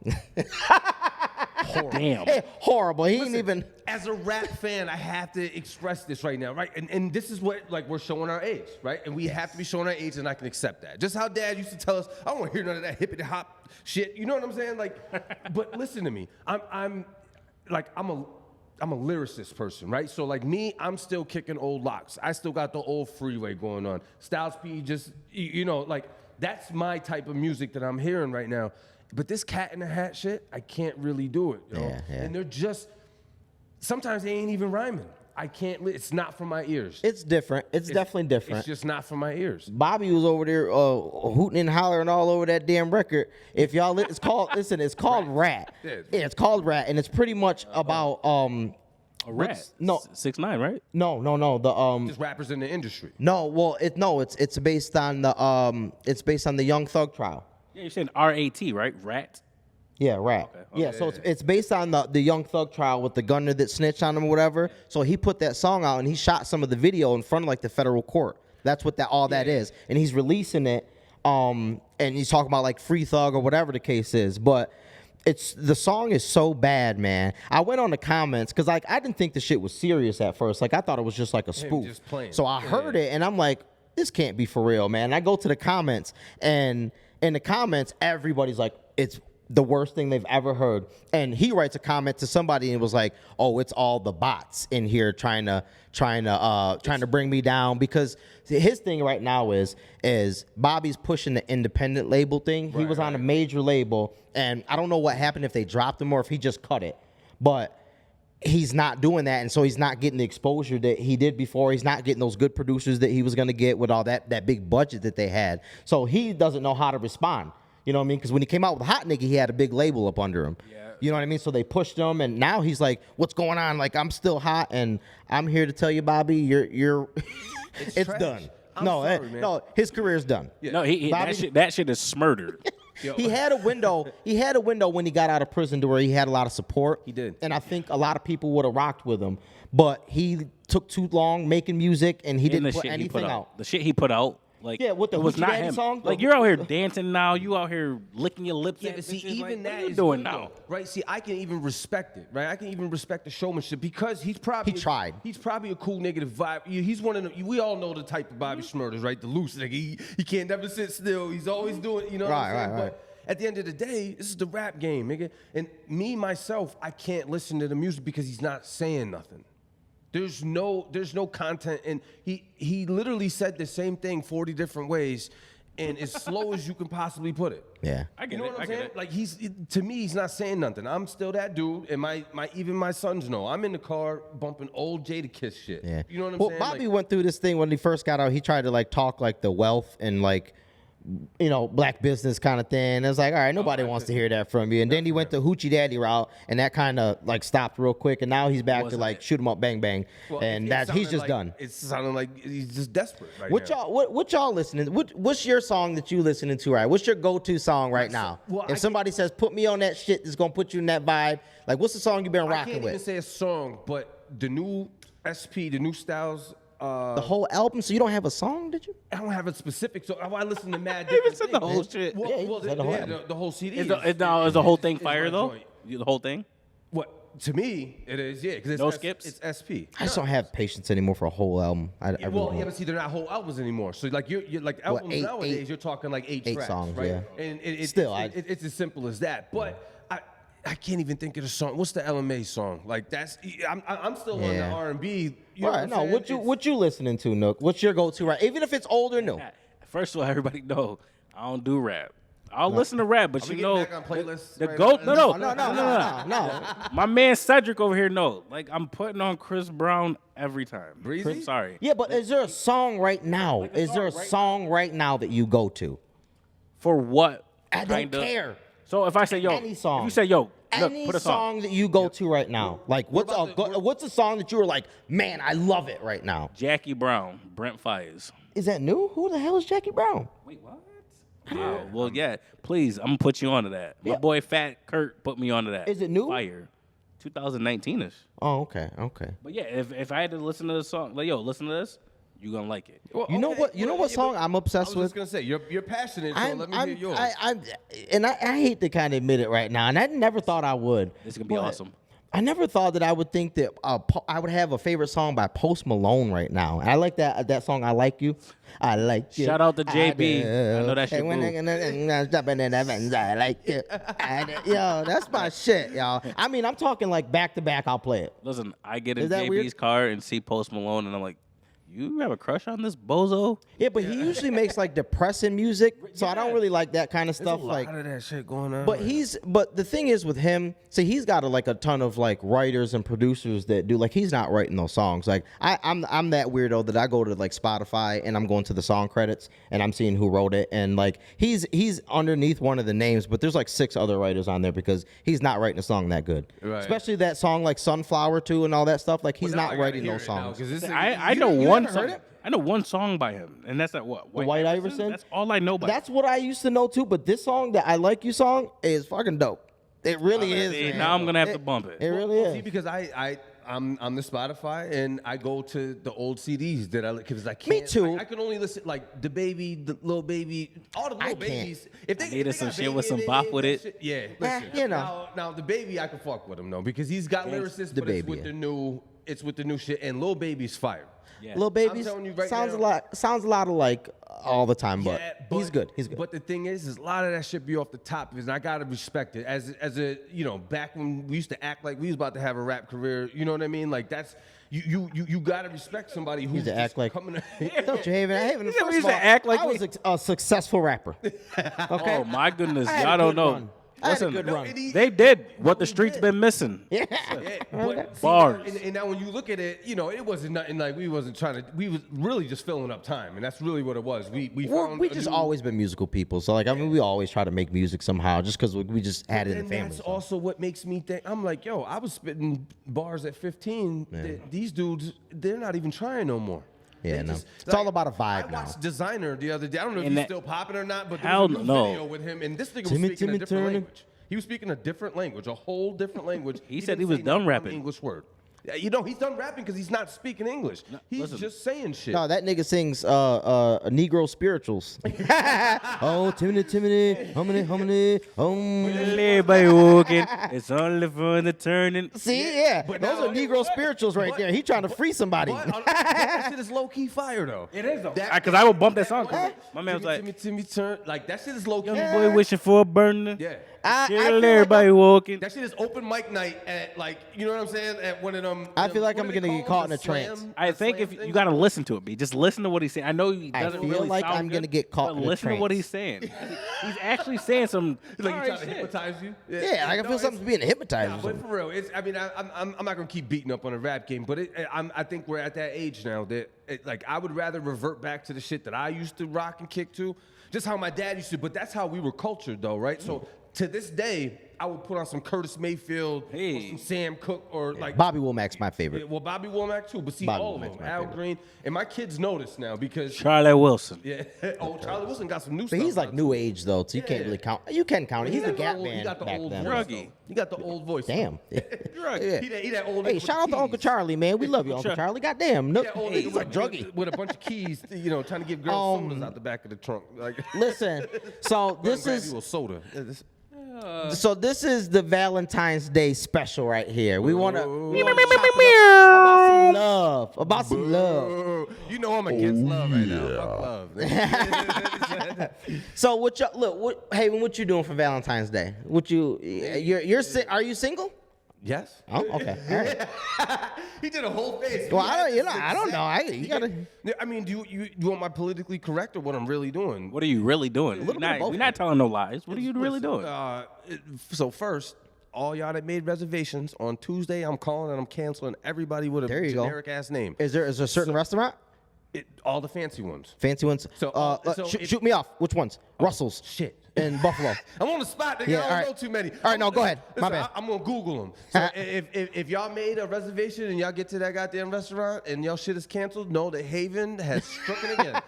C: Damn.
A: Hey, horrible. He ain't even.
B: As a rap fan, I have to express this right now, right? And this is what, like, we're showing our age, right? And we have to be showing our age, and I can accept that. Just how Dad used to tell us, I don't want to hear none of that hippity hop shit. You know what I'm saying? Like, but listen to me. I'm a lyricist person, right? So like me, I'm still kicking old locks. I still got the old freeway going on. Styles P, just you know, like that's my type of music that I'm hearing right now. But this Cat in the Hat shit, I can't really do it. You know?
A: Yeah.
B: And they're just sometimes they ain't even rhyming. I can't. It's not for my ears.
A: It's different. It's definitely different.
B: It's just not for my ears.
A: Bobby was over there hooting and hollering all over that damn record. If y'all, it's called it's called Rat.
B: Yeah.
A: Yeah, it's called Rat, and it's pretty much about
C: A rat.
A: what's- no.
C: 6ix9ine, right?
A: No, the
B: Just rappers in the industry.
A: no, well, it's based on the Young Thug trial.
C: Yeah, you're saying R-A-T, right? Rat.
A: Yeah, Rat. Yeah, so it's based on the Young Thug trial with the gunner that snitched on him or whatever. So he put that song out and he shot some of the video in front of like the federal court. That's what that is. And he's releasing it and he's talking about like Free Thug or whatever the case is. But the song is so bad, man. I went on the comments because like I didn't think the shit was serious at first. Like I thought it was just like a spoof.
B: just playing.
A: So I heard it and I'm like, this can't be for real, man. And I go to the comments and in the comments, everybody's like, it's the worst thing they've ever heard. And he writes a comment to somebody and it was like, oh, it's all the bots in here trying to bring me down, because his thing right now is Bobby's pushing the independent label thing. He was on a major label and I don't know what happened, if they dropped him or if he just cut it. But he's not doing that, and so he's not getting the exposure that he did before. He's not getting those good producers that he was going to get with all that big budget that they had. So he doesn't know how to respond. You know what I mean? Because when he came out with Hot Nigga, he had a big label up under him. Yeah. You know what I mean? So they pushed him, and now he's like, "What's going on? Like, I'm still hot, and I'm here to tell you, Bobby, you're it's
B: trash.
A: done.
B: I'm
A: No,
B: sorry, man.
A: no, his career's done.
C: No,
A: Bobby-
C: that shit is smurdered.
A: He had a window. He had a window when he got out of prison to where he had a lot of support.
B: He did.
A: And I think a lot of people would have rocked with him. But he took too long making music, and he
C: And
A: didn't put anything out.
C: The shit he put out, like,
A: Yeah, with the
C: it was
A: Hoochie
C: not
A: Daddy
C: him.
A: song?
C: Like, you're out here dancing now. You out here licking your lips.
B: Yeah,
C: at
B: but see,
C: bitches.
B: even
C: like,
B: that
C: what you
B: is
C: doing
B: good,
C: now.
B: though, right? See, I can even respect it, right? I can even respect the showmanship because he's probably
A: He tried.
B: He's probably a cool nigga to vibe. He's one of the. We all know the type of Bobby Smurdas, right? The loose nigga. He can't never sit still. He's always doing. You know what I'm saying?
A: Right.
B: But at the end of the day, this is the rap game, nigga. And me myself, I can't listen to the music because he's not saying nothing. There's no content, and he literally said the same thing 40 different ways, and as slow as you can possibly put it.
A: Yeah.
C: I get
B: You know
C: it.
B: what
C: I
B: I'm
C: get
B: saying?
C: it.
B: Like to me, he's not saying nothing. I'm still that dude, and even my sons know. I'm in the car bumping old Jadakiss shit.
A: Yeah.
B: You know what I'm
A: well,
B: saying?
A: Bobby went through this thing when he first got out. He tried to like talk like the wealth and like, you know, black business kind of thing. It was like, all right, nobody wants to hear that from you. And then he went the Hoochie Daddy route, and that kind of like stopped real quick. And now he's back to
C: Wasn't
A: like
C: it?
A: shoot 'em up, bang bang,
B: Well,
A: and
B: it
A: that he's
B: sounded
A: just
B: like-
A: done.
B: It sounded like he's just desperate right
A: What
B: now.
A: y'all listening? What's your song that you listening to? Right? What's your go-to song right now?
B: well,
A: if somebody says put me on that shit that's gonna put you in that vibe, like what's the song you've been
B: I
A: rocking
B: can't
A: with?
B: even say a song, but the new SP, the new Styles.
A: The whole album. So you don't have a song, did you?
B: I don't have a specific, so I listen to mad
C: He even
B: different
C: said the
B: things.
C: whole shit.
B: Well,
A: Yeah, he
B: well,
A: said the whole
B: yeah,
A: album.
B: the whole CD.
C: Is the whole thing
B: is
C: fire
B: my
C: though?
B: joint.
C: The whole thing?
B: What? to me, it is, yeah. Because
C: No skips?
B: It's SP.
A: I just don't have patience anymore for a whole album. I really don't.
B: But see, they're not whole albums anymore. So like you're like albums nowadays, you're talking like eight tracks,
A: songs,
B: right?
A: yeah.
B: And it's as simple as that. But I can't even think of the song. What's the LMA song? Like that's I'm still on the R&B. You know
A: Right,
B: what I'm
A: what you listening to, Nook? What's your go-to, right? Even if it's old or new.
C: First of all, everybody know I don't do rap. I'll listen to rap, but
B: Are we
C: you
B: getting
C: know
B: back on playlists
C: the
B: right
C: goat.
B: now?
C: No. My man Cedric over here know. Like I'm putting on Chris Brown every time.
B: Breezy?
C: Sorry.
A: Yeah, but is there a song right now? Is there a song right now that you go to?
C: For what?
A: I don't
C: kinda?
A: care.
C: So if I say yo,
A: Any song.
C: if you say yo, look,
A: Any
C: put a song.
A: that you go to right now. Like, what's a song that you were like, man, I love it right now?
C: Jackie Brown, Brent Fires.
A: Is that new? Who the hell is Jackie Brown?
C: Wait, what? Well, yeah. Please, I'm gonna put you onto that. My boy Fat Kurt put me onto that.
A: Is it new?
C: Fire, 2019ish.
A: Oh, okay.
C: But yeah, if I had to listen to the song, like yo, listen to this, you gonna like it.
B: Well,
A: You know what? You know what song I'm
B: I
A: obsessed
B: was
A: with?
B: just gonna say you're passionate, so let me hear yours.
A: I hate to kind of admit it right now, and I never thought I would.
C: This is gonna be
A: but
C: awesome.
A: I never thought that I would think that I would have a favorite song by Post Malone right now. I like that song. I Like You. I like you.
C: Shout out to JB. I know that's your boo.
A: I like you. Yo, that's my shit, y'all. I mean, I'm talking like back to back. I'll play it.
C: Listen, I get in
A: Is that
C: JB's
A: weird?
C: car and see Post Malone, and I'm like, you have a crush on this bozo?
A: Yeah, but he usually makes like depressing music, so I don't really like that kind of stuff.
B: There's a
A: Like,
B: lot of that shit going on.
A: but the thing is with him, see, he's got a ton of like writers and producers that do, like, he's not writing those songs. Like I'm that weirdo that I go to like Spotify and I'm going to the song credits and I'm seeing who wrote it, and like he's underneath one of the names, but there's like 6 other writers on there because he's not writing a song that good.
B: Right.
A: Especially that song like Sunflower 2 and all that stuff. Like he's
B: Now I
A: not
B: gotta
A: writing
B: hear
A: those
B: it now,
A: songs.
B: 'cause this is-
C: I
B: you
C: know
B: never
C: one
B: heard
C: song.
B: it?
C: I know one song by him, and that's what
A: White Iverson?
C: That's all I know by.
A: That's what I used to know too, but this song, that I Like You song, is fucking dope. It really is.
C: See,
A: man.
C: now I'm gonna have to bump it.
A: It really
B: See,
A: is.
B: because I'm on the Spotify and I go to the old CDs that I because I can't.
A: Me too.
B: I can only listen like the baby, the little baby, all the little
A: can't.
B: babies. If they
C: needed
B: if they
C: some
B: got
C: shit
B: Baby
C: with some
B: in it,
C: bop with
B: that
C: it.
B: shit- Yeah, listen.
A: you know.
B: Now the baby, I can fuck with him though because he's got lyricists,
A: The
B: but it's
A: Baby,
B: with
A: yeah.
B: the new. It's with the new shit, and Lil Baby's fire.
C: Yeah.
A: Lil Baby
B: telling you right
A: sounds
B: now-
A: sounds a lot alike all the time, but he's good. He's good.
B: But the thing is a lot of that shit be off the top, and I gotta respect it. As a back when we used to act like we was about to have a rap career, you know what I mean? Like that's you gotta respect somebody who's
A: to
B: just
A: act like-
B: coming.
A: Don't you, Haven?
C: we
A: First
C: used
A: of
C: to
A: all,
C: act like
A: I
C: we-
A: was a successful rapper. Okay.
C: Oh my goodness,
A: I had a
C: y'all don't
A: good
C: know.
A: run. I had a
C: Listen,
A: good run.
C: they did what the streets been missing.
A: Yeah.
B: But see,
C: Bars.
B: and now when you look at it, it wasn't nothing like we wasn't trying to. We was really just filling up time, and that's really what it was. We found
A: We
B: a
A: just
B: new-
A: always been musical people, so like I mean, we always try to make music somehow, just because we just had it in
B: And
A: the family.
B: that's
A: so.
B: also what makes me think. I'm like, yo, I was spitting bars at 15. These dudes, they're not even trying no more.
A: Yeah,
B: They
A: no.
B: just-
A: It's all about a vibe
B: I
A: now.
B: watched Designer the other day. I don't know if
C: And
B: he's
C: that-
B: still popping or not, but there
C: Hell
B: was a new
C: no.
B: video with him, and this nigga was
A: Timmy,
B: speaking
A: Timmy
B: a different
A: Turner.
B: language. He was speaking a different language, a whole different language.
C: He said
B: didn't
C: he was
B: say
C: done
B: not one
C: rapping.
B: English word. Yeah, he's done rapping because he's not speaking English. He's
C: listen.
B: just saying shit.
A: No, that nigga sings Negro spirituals. Oh, Timmy, hominy,
C: Everybody walking, it's only for the turning.
A: See, yeah,
B: But
A: those
B: now-
A: are Negro spirituals right there. He trying to free somebody.
B: But that shit is low key fire though.
C: It is though.
B: That-
C: Because I would bump that song. 'Cause my man was like,
B: Timmy turn like that shit is low key.
C: young boy wishing for a burner.
B: Yeah.
A: I feel
C: Kill
A: like
C: everybody walking.
B: That shit is open mic night at like you know what I'm saying at one of them.
A: I feel like
B: what
A: I'm
B: do they
A: gonna get
B: call
A: caught
B: them?
A: in a
B: The
A: trance.
B: slam-
C: I
B: the
C: think
B: slam
C: if
B: thing?
C: you gotta listen to it, B. Just listen to what he's saying. I know he
A: I
C: doesn't
A: feel
C: really
A: like
C: sound
A: I'm
C: good,
A: gonna get caught
C: but
A: in a
C: listen to what
A: trance.
C: he's saying. He's actually saying some.
B: like you
C: alright
B: trying to
C: shit.
B: hypnotize you.
A: Yeah, I can feel
B: it's-
A: something being hypnotized.
B: Nah,
A: or
B: but
A: something.
B: for real, it's. I mean, I'm not gonna keep beating up on a rap game, but I think we're at that age now that like I would rather revert back to the shit that I used to rock and kick to, just how my dad used to. But that's how we were cultured, though, right? So to this day, I would put on some Curtis Mayfield, or
C: Hey.
B: some Sam Cooke, or like
A: Bobby Womack's my favorite.
B: well, Bobby Womack too. But see,
A: Bobby
B: all of
A: Womack's
B: them,
A: my
B: Al
A: favorite.
B: Green, and my kids notice now because
C: Charlie Wilson.
B: yeah, oh Charlie Wilson got some new
A: But
B: stuff.
A: he's like
B: out,
A: new
B: too.
A: age though, so you can't
B: Yeah.
A: really count. You can count it. He's
B: He
A: a
B: got
A: Gap
B: old-
A: band
B: He got the
A: back
B: old
A: then.
B: voice.
C: Druggy.
B: though. He got the old voice.
A: Damn.
B: You're right.
A: Yeah.
B: He that old nigga
A: Hey,
B: with
A: shout
B: the
A: out to Uncle
B: keys.
A: Charlie, man. We love you, Uncle Charlie. Goddamn, no,
B: Yeah, old
A: he's
B: nigga
A: like
B: with,
A: druggy.
B: with a bunch of keys, trying to give girls sodas out the back of the trunk. Like,
A: Listen, so
B: go and
A: this
B: grab
A: is
B: you a soda.
A: So this is the Valentine's Day special right here. We want to about some love.
B: You know I'm against love right now. Fuck love.
A: So what you doing for Valentine's Day? Are you single?
B: Yes.
A: Oh, okay. All right.
B: He did a whole face.
A: Well, I don't know. You gotta.
B: I mean, do you want my politically correct or what I'm really doing?
C: What are you really doing?
A: little bit of both.
C: We're not telling no lies. What are you really doing?
B: So first, all y'all that made reservations on Tuesday, I'm calling and I'm canceling everybody with a generic ass name.
A: Is there a certain restaurant?
B: All the fancy ones.
A: Fancy ones. Shoot me off. Which ones? Russell's.
B: Shit.
A: In Buffalo.
B: I'm on the spot, nigga.
A: Yeah,
B: I don't know too many.
A: All right, no, go ahead. My bad.
B: I'm gonna Google them. So if y'all made a reservation and y'all get to that goddamn restaurant and y'all shit is canceled, know that Haven has struck it again.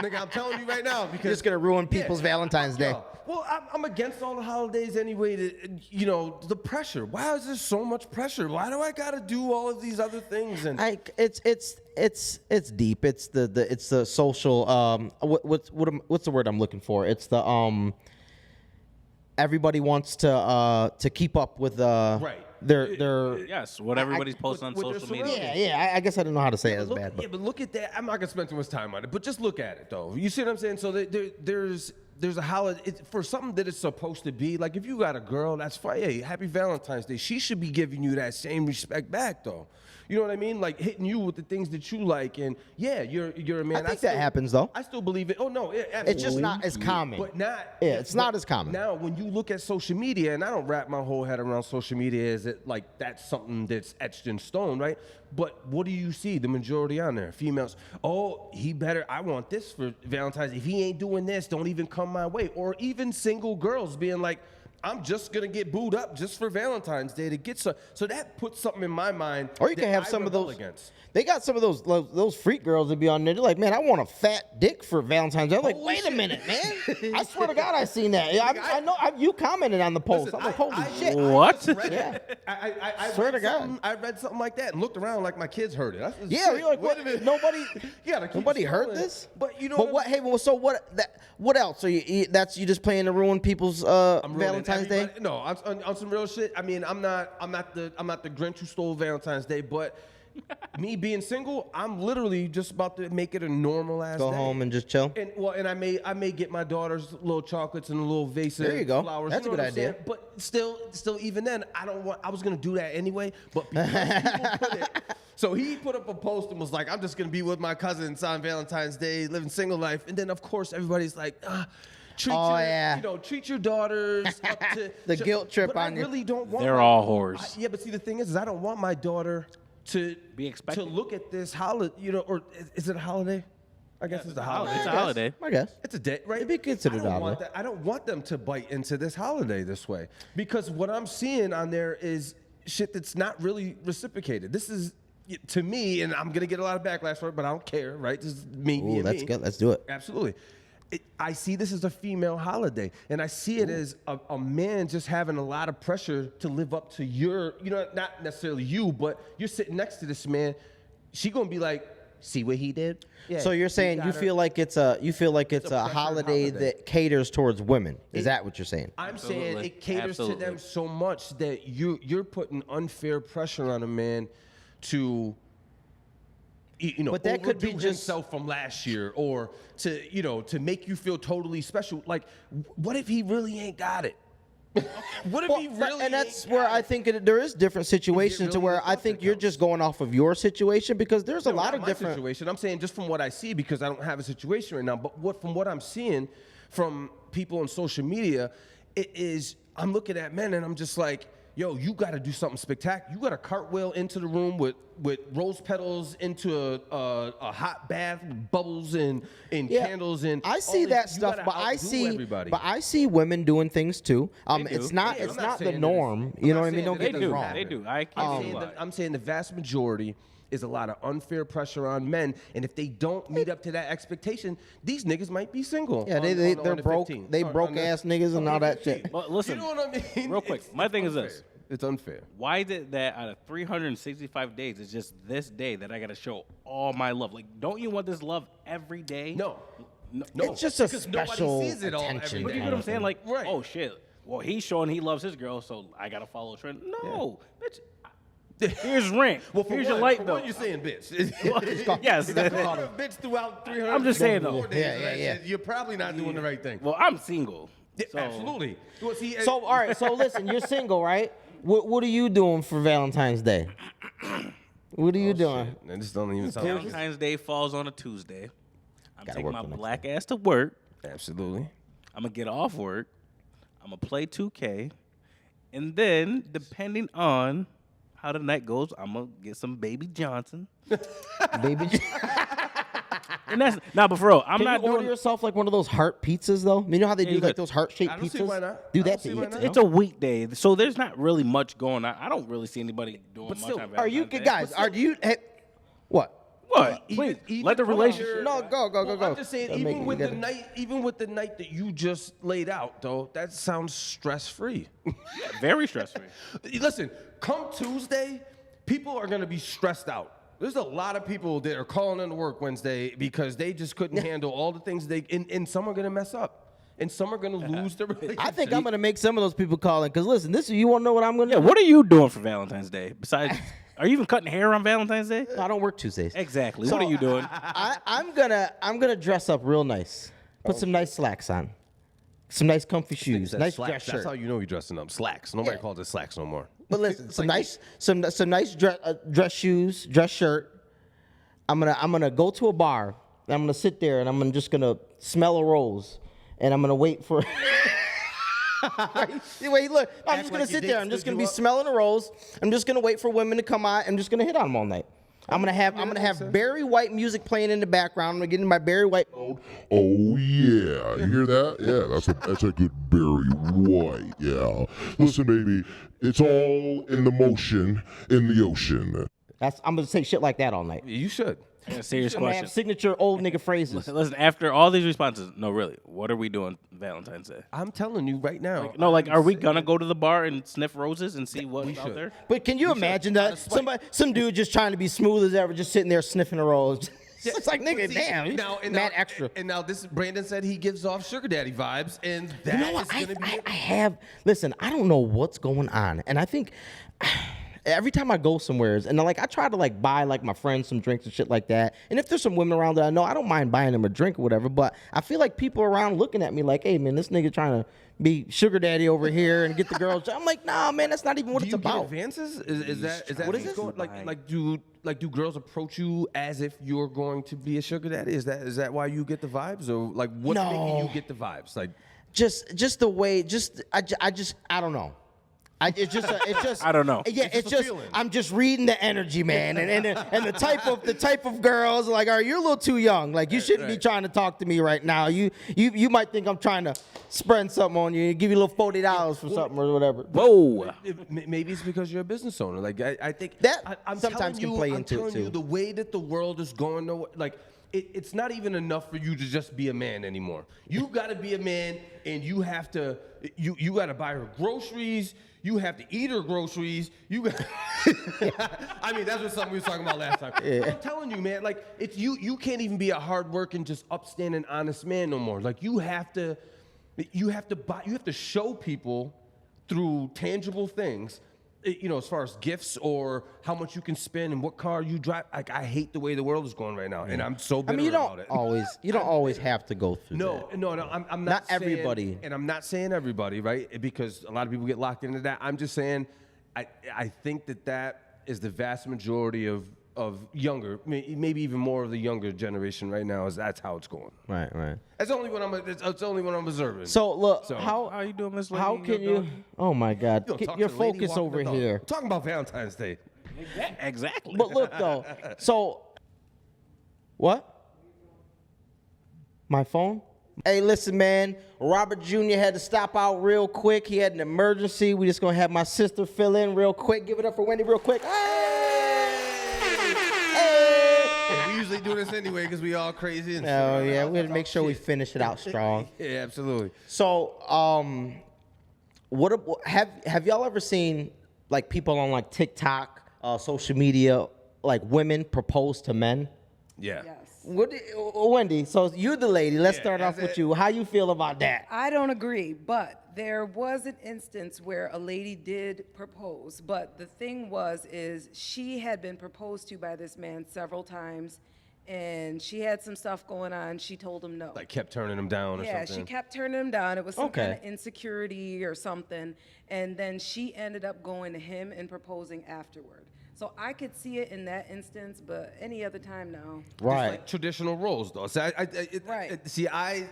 B: Nigga, I'm telling you right now because
A: You're just gonna ruin people's Valentine's Day.
B: Well, I'm against all the holidays anyway. The pressure. Why is there so much pressure? Why do I gotta do all of these other things? And
A: It's deep. It's the social. What's the word I'm looking for? It's the Everybody wants to keep up with their
C: Yes, what everybody's posting on social media.
A: Yeah. I guess I didn't know how to say it as bad.
B: Yeah, but look at that. I'm not gonna spend too much time on it, but just look at it though. You see what I'm saying? So there's a holiday for something that it's supposed to be. Like if you got a girl, that's fine. Hey, happy Valentine's Day. She should be giving you that same respect back though. You know what I mean? Like hitting you with the things that you like, and yeah, you're a man.
A: I think that happens though.
B: I still believe it. Oh no, absolutely.
A: It's just not as common.
B: But not.
A: Yeah, it's not as common.
B: Now, when you look at social media, and I don't wrap my whole head around social media as it like that's something that's etched in stone, right? But what do you see? The majority on there, females. Oh, he better. I want this for Valentine's. If he ain't doing this, don't even come my way. Or even single girls being like, I'm just gonna get booed up just for Valentine's Day to get so that puts something in my mind.
A: Or you can have some of those. They got some of those freak girls that be on there. They're like, man, I want a fat dick for Valentine's Day. I'm like, wait a minute, man. I swear to God, I seen that. Yeah, I know. You commented on the post.
B: Listen,
A: I'm like, holy shit.
C: What?
A: Yeah.
B: I
A: swear to God.
B: I read something like that and looked around like my kids heard it.
A: Yeah, you're like, what? Nobody heard this.
B: But you know.
A: But what? Hey, well, so what? What else? So you just playing to ruin people's Valentine's Day?
B: No, on some real shit. I mean, I'm not the Grinch who stole Valentine's Day, but me being single, I'm literally just about to make it a normal ass
A: Go
B: day.
A: home and just chill.
B: And I may get my daughters little chocolates and a little vase of
A: There you go.
B: flowers.
A: That's
B: you
A: a
B: know
A: good
B: what I'm
A: idea.
B: saying? But still, even then, I was gonna do that anyway. But because people put it, so he put up a post and was like, I'm just gonna be with my cousins on Valentine's Day, living single life. And then of course everybody's like, treat your daughters up to
A: the guilt trip
B: but
A: on
B: I really don't want.
C: They're all whores.
B: Yeah, but see the thing is I don't want my daughter to
C: Be expected.
B: to look at this holiday, or is it a holiday? I guess it's a holiday.
C: It's a holiday.
A: I guess.
B: It's a day, right?
A: It'd be considered a holiday.
B: I don't want them to bite into this holiday this way because what I'm seeing on there is shit that's not really reciprocated. This is, to me, and I'm gonna get a lot of backlash for it, but I don't care, right? This is me.
A: Ooh, that's good. Let's do it.
B: Absolutely. I see this as a female holiday, and I see it as a man just having a lot of pressure to live up to your, not necessarily you, but you're sitting next to this man. She gonna be like, see what he did? Yeah,
A: So you're saying you feel like it's a holiday that caters towards women. Is that what you're saying?
B: I'm saying
C: Absolutely.
B: it caters to them so much that you're putting unfair pressure on a man to
A: But that could be
B: overdo
A: just
B: himself from last year, or to make you feel totally special. Like, what if he really ain't got it? What if he really?
A: And that's where I think there is different situations to where I think you're just going off of your situation because there's a lot of different
B: situation. I'm saying just from what I see because I don't have a situation right now. But from what I'm seeing from people on social media, I'm looking at men and I'm just like, yo, you got to do something spectacular. You got to cartwheel into the room with rose petals into a hot bath, with bubbles and candles and.
A: I see that stuff, but I see women doing things too. It's not the norm. You know what I mean? Don't get me wrong.
C: They do.
B: I'm saying the vast majority is a lot of unfair pressure on men, and if they don't meet up to that expectation, these niggas might be single.
A: Yeah, they're broke. They broke ass niggas and all that shit.
C: Well, listen,
B: you know what I mean?
C: real quick. My thing is this.
B: It's unfair.
C: Why is it that out of 365 days, it's just this day that I got to show all my love? Like, don't you want this love every day?
B: No.
A: It's just a
B: because nobody
A: special
B: sees it all every
A: attention.
B: day.
C: But you know what I'm saying? Like,
B: Right.
C: oh shit, well, he's showing he loves his girl, so I gotta follow trend. No, bitch. Here's rent.
B: Well, for
C: here's your
B: one,
C: light
B: for
C: bill.
B: one, you're saying bitch.
C: Yes.
B: If you call a bitch throughout 300.
C: I'm just saying, though.
B: Days, you're probably not doing the right thing.
C: Well, I'm single. So.
B: Absolutely. Well, see,
A: So all right. So listen, you're single, right? What are you doing for Valentine's Day? What are you doing?
B: And this don't even sound like
C: Valentine's Day falls on a Tuesday. I'm
A: Gotta
C: taking
A: work
C: my
A: the next
C: black ass to work.
B: Absolutely.
C: I'm gonna get off work. I'm gonna play 2K, and then depending on how the night goes, I'm gonna get some Baby Johnson.
A: Baby,
C: And that's but for real, I'm
A: can
C: not
A: you order
C: doing.
A: yourself like one of those heart pizzas though? You know how they do
C: you
A: like
C: could.
A: those heart-shaped
B: I don't see
A: pizzas?
B: why not.
A: Do
B: I
A: that
B: don't see
A: to
B: why
A: you.
B: not.
C: It's a weekday, so there's not really much going on. I don't really see anybody doing
B: But
C: much
B: still,
C: on
A: Are you
C: Valentine's Day.
A: guys? Are you? Hey, what?
C: What? Please, let the relationship.
A: No, go.
B: I'm just saying,
A: That make-
B: even with
A: you
B: the
A: gotta-
B: night, even with the night that you just laid out, though, that sounds stress-free.
C: Very stress-free.
B: Listen, come Tuesday, people are gonna be stressed out. There's a lot of people that are calling into work Wednesday because they just couldn't handle all the things and some are gonna mess up, and some are gonna lose their relationship.
A: I think I'm gonna make some of those people calling because listen, you want to know what I'm gonna
C: Yeah,
A: do?
C: what are you doing for Valentine's Day? Besides, are you even cutting hair on Valentine's Day?
A: I don't work Tuesdays.
C: Exactly. What are you doing?
A: I'm gonna dress up real nice. Put some nice slacks on, some nice comfy shoes,
B: That's
A: nice
B: slacks.
A: dress
B: That's
A: shirt.
B: how you know you're dressing up. Slacks. Nobody calls it slacks no more.
A: But listen, some nice dress shoes, dress shirt. I'm gonna go to a bar. And I'm gonna sit there and I'm just gonna smell a rose, and I'm gonna wait for. Wait, look. I'm just gonna
B: like your
A: sit
B: dick
A: there. I'm just
B: stood
A: gonna
B: you
A: be
B: up.
A: smelling a rose. I'm just gonna wait for women to come out. I'm just gonna hit on them all night. I'm gonna have Barry White music playing in the background. I'm gonna get in my Barry White mode.
D: Oh yeah, you hear that? Yeah, that's a good Barry White. Yeah. Listen, baby, it's all in the motion in the ocean.
A: I'm gonna say shit like that all night.
B: You should.
C: Yeah, serious
A: I'm gonna
C: question.
A: have signature old nigga phrases.
C: Listen, after all these responses, no, really, what are we doing Valentine's Day?
B: I'm telling you right now.
C: No, like, are we gonna go to the bar and sniff roses and see what's out
B: should.
C: there?
A: But can you imagine that some dude just trying to be smooth as ever, just sitting there sniffing a rose? It's like, nigga, damn, you mad extra.
B: And now this Brandon said he gives off sugar daddy vibes, and that
A: You know
B: is
A: what?
B: gonna be.
A: I have. Listen, I don't know what's going on, and I think every time I go somewhere, and like I try to like buy like my friends some drinks and shit like that. And if there's some women around that I know, I don't mind buying them a drink or whatever. But I feel like people around looking at me like, hey man, this nigga trying to be sugar daddy over here and get the girls. I'm like, nah, man, that's not even what
B: Do
A: it's
B: you get
A: about.
B: advances? Is that
A: What is
B: what's
A: this?
B: going- like do girls approach you as if you're going to be a sugar daddy? Is that why you get the vibes, or like what's making you get the vibes? Like
A: Just the way, I don't know. It's just
C: I don't know.
A: Yeah,
B: It's just a feeling.
A: I'm just reading the energy, man, and the type of girls like, are you a little too young? Like you shouldn't be trying to talk to me right now. You might think I'm trying to spread something on you and give you a little $40 for something or whatever.
C: Whoa.
B: maybe it's because you're a business owner. Like I think
A: That
B: I'm
A: sometimes
B: telling
A: can
B: you,
A: play
B: I'm
A: into it,
B: telling
A: too.
B: you the way that the world is going, like. It's not even enough for you to just be a man anymore. You got to be a man, and you have to. You got to buy her groceries. You have to eat her groceries. You got. I mean, that's what something we were talking about last time. I'm telling you, man. Like it's you. You can't even be a hardworking, just upstanding, honest man no more. Like you have to. You have to buy. You have to show people through tangible things. As far as gifts or how much you can spend and what car you drive. Like I hate the way the world is going right now, and I'm so bitter
A: You
B: about it.
A: don't always have to go through
B: No,
A: that.
B: no. I'm
A: Not
B: saying,
A: everybody.
B: and I'm not saying everybody, right? Because a lot of people get locked into that. I'm just saying, I think that is the vast majority of younger, maybe even more of the younger generation right now. That's how it's going.
A: Right.
B: It's only when I'm observing.
A: So look,
B: So-
C: How you doing, Miss Lady?
A: how can you? Oh my God,
B: Don't talk
A: your
B: to the lady
A: focus
B: walking
A: over
B: the dog.
A: here.
B: I'm talking about Valentine's Day.
C: Exactly.
A: But look though, so what? My phone? Hey, listen, man. Robert Jr. had to stop out real quick. He had an emergency. We just gonna have my sister fill in real quick. Give it up for Wendy real quick.
B: Yeah, we usually do this anyway because we all crazy. And
A: Oh
B: shit.
A: yeah, we had to make sure we finish it out strong.
B: Yeah, absolutely.
A: So, have y'all ever seen like people on like TikTok, social media, like women propose to men?
B: Yeah.
E: Yes.
A: Wendy, so you're the lady. Let's
B: Yeah,
A: start off
B: that's
A: with
B: it.
A: you. How you feel about that?
E: I don't agree, but there was an instance where a lady did propose, but the thing is she had been proposed to by this man several times, and she had some stuff going on. She told him no.
B: Like kept turning him down or
E: Yeah,
B: something.
E: she kept turning him down. It was some kind
A: Okay.
E: of insecurity or something. And then she ended up going to him and proposing afterward. So I could see it in that instance, but any other time, no.
A: Right.
B: It's like traditional roles, though. So
E: Right.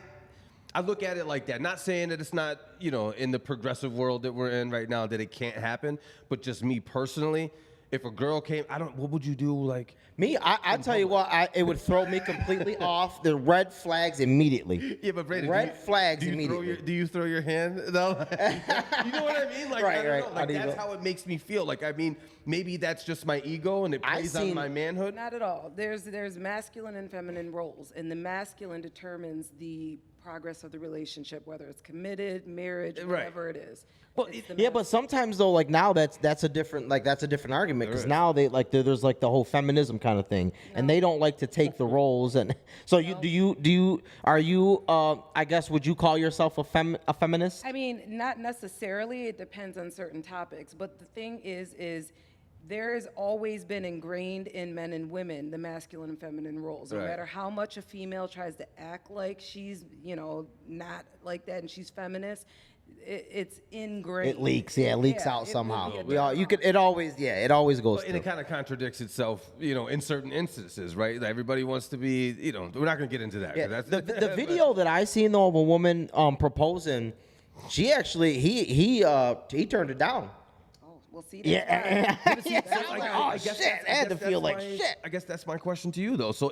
B: I look at it like that. Not saying that it's not, in the progressive world that we're in right now that it can't happen, but just me personally, if a girl came, what would you do? Like
A: Me, I tell you what, it would throw me completely off. The red flags immediately.
B: yeah, but Brandon,
A: red flags immediately.
B: Do you throw your hand? No, you know what I mean? Like,
A: Right,
B: I don't
A: right.
B: know.
A: How
B: Like
A: do you
B: that's
A: go?
B: how it makes me feel. Like, I mean, maybe that's just my ego and it plays on
A: seen-
B: my manhood.
E: Not at all. There's masculine and feminine roles, and the masculine determines the progress of the relationship, whether it's committed, marriage,
B: Right.
E: whatever it is.
B: Well,
E: It's the
A: Yeah, but sometimes though, like now that's a different argument because now there's like the whole feminism kind of thing, and they don't like to take the roles. And so are you I guess would you call yourself a feminist?
E: I mean, not necessarily. It depends on certain topics. But the thing is there has always been ingrained in men and women the masculine and feminine roles. No
B: Right.
E: matter how much a female tries to act like she's, not like that and she's feminist, it's ingrained.
A: It leaks, it leaks
E: Yeah,
A: out
E: it would
A: somehow.
E: be a
A: It always goes
B: And it
A: through.
B: kind of contradicts itself, in certain instances, right? Like, everybody wants to be, we're not going to get into that. 'cause
A: Yeah,
B: that's,
A: the video that I seen though of a woman proposing, she actually he turned it down.
E: Oh, we'll see. That's
A: Yeah,
E: fine.
A: yeah. I was like, oh shit, I had to feel like shit.
B: I guess that's my question to you, though. So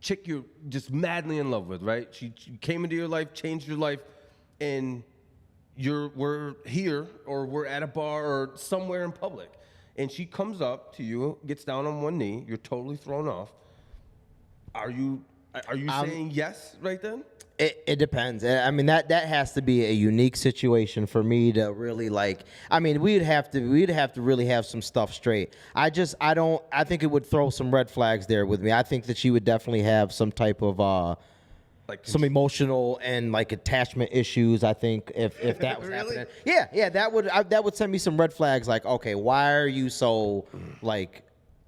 B: chick you're just madly in love with, right? She came into your life, changed your life, and we're here or we're at a bar or somewhere in public, and she comes up to you, gets down on one knee, you're totally thrown off. Are you saying yes right then?
A: It depends. I mean that has to be a unique situation for me to really like. I mean we'd have to really have some stuff straight. I think it would throw some red flags there with me. I think that she would definitely have some type of
B: Like
A: some emotional and like attachment issues. I think if that was
B: Really?
A: happening, yeah, that would send me some red flags. Like, okay, why are you so like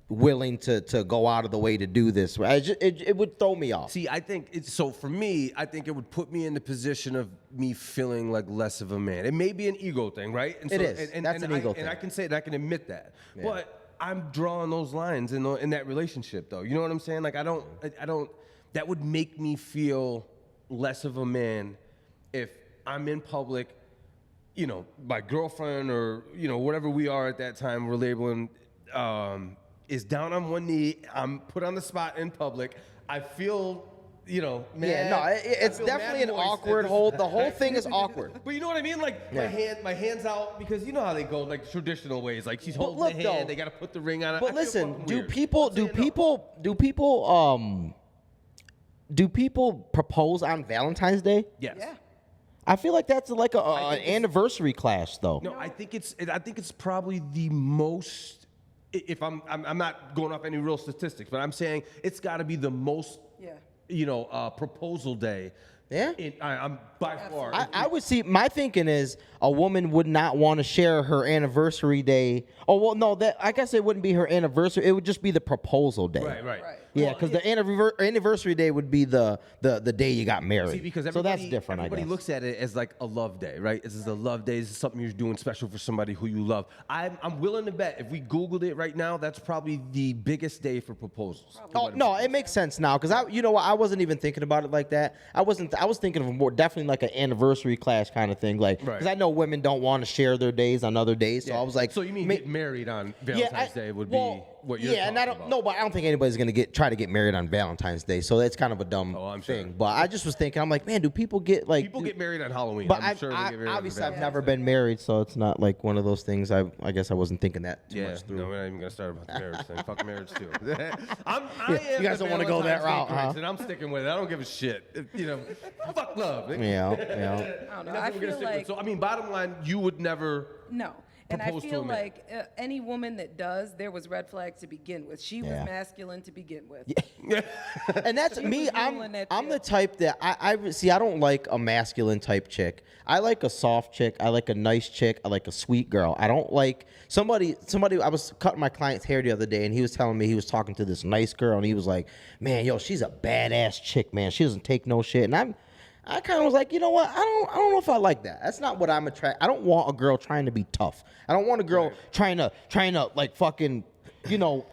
A: willing to go out of the way to do this? It would throw me off.
B: See, I think for me, I think it would put me in the position of me feeling like less of a man. It may be an ego thing, right? And
A: It is. That's an ego thing.
B: And I can say that, I can admit that. But I'm drawing those lines in that relationship, though. You know what I'm saying? Like, I don't. That would make me feel less of a man if I'm in public, my girlfriend or, whatever we are at that time, we're labeling, is down on one knee. I'm put on the spot in public. I feel, mad.
A: Yeah, no, it's
B: I feel
A: definitely
B: mad
A: an
B: moist
A: awkward
B: at
A: whole.
B: this-
A: The whole thing is awkward.
B: But you know what I mean? Like
A: Yeah.
B: my hands out, because you know how they go, like traditional ways. Like she's
A: But
B: holding
A: look,
B: the hand,
A: though,
B: they gotta put the ring on it. I
A: But
B: feel
A: listen,
B: fucking
A: do
B: weird.
A: people propose on Valentine's Day?
B: Yes.
E: Yeah.
A: I feel like that's like an anniversary clash, though.
B: No, I think it's probably the most. If I'm not going off any real statistics, but I'm saying it's got to be the most.
E: Yeah.
B: Proposal day.
A: Yeah?
B: I'm by far.
A: I would see. My thinking is a woman would not want to share her anniversary day. Oh well, no, I guess it wouldn't be her anniversary. It would just be the proposal day.
B: Right.
E: Right.
A: Yeah, because the anniversary day would be the day you got married.
B: See, because
A: so that's different.
B: Everybody
A: I guess.
B: looks at it as like a love day, right? This is a love day. This is something you're doing special for somebody who you love. I'm willing to bet if we Googled it right now, that's probably the biggest day for proposals.
A: Oh no, it makes sense now because I wasn't even thinking about it like that. I was thinking of more definitely like an anniversary clash kind of thing, like because I know women don't want to share their days on other days. So I was like,
B: so you mean get married on Valentine's Day would be what you're
A: and I don't
B: talking
A: no,
B: about.
A: but I don't think anybody's gonna try to get married on Valentine's Day. So that's kind of a dumb
B: I'm sure.
A: thing. But I just was thinking, I'm like, man, do people get like
B: People get married on Halloween.
A: But
B: I'm sure they get married
A: obviously
B: on
A: I've
B: Valentine's
A: never
B: Day.
A: been married, so it's not like one of those things. I guess I wasn't thinking that too
B: Yeah,
A: much through.
B: no, we're not even gonna start about the marriage thing. Fuck marriage too.
A: You guys don't wanna go that route, huh?
B: And I'm sticking with it. I don't give a shit. Fuck love.
A: Yeah.
E: I don't know. I
B: That's what we're gonna
E: feel
B: stick with.
E: like
B: So I mean, bottom line, you would never.
E: no. And I
B: propose to a
E: feel
B: man.
E: like any woman that does, there was red flags to begin with. She was
A: Yeah.
E: masculine to begin with.
A: And that's
E: She
A: me.
E: was ruling that
A: I'm the
E: shit.
A: type that I see. I don't like a masculine type chick. I like a soft chick. I like a nice chick. I like a sweet girl. I don't like somebody. I was cutting my client's hair the other day, and he was telling me he was talking to this nice girl, and he was like, "Man, yo, she's a badass chick, man. She doesn't take no shit." And I kind of was like, you know what? I don't know if I like that. That's not what I'm attracted. I don't want a girl trying to be tough. I don't want a girl trying to like fucking,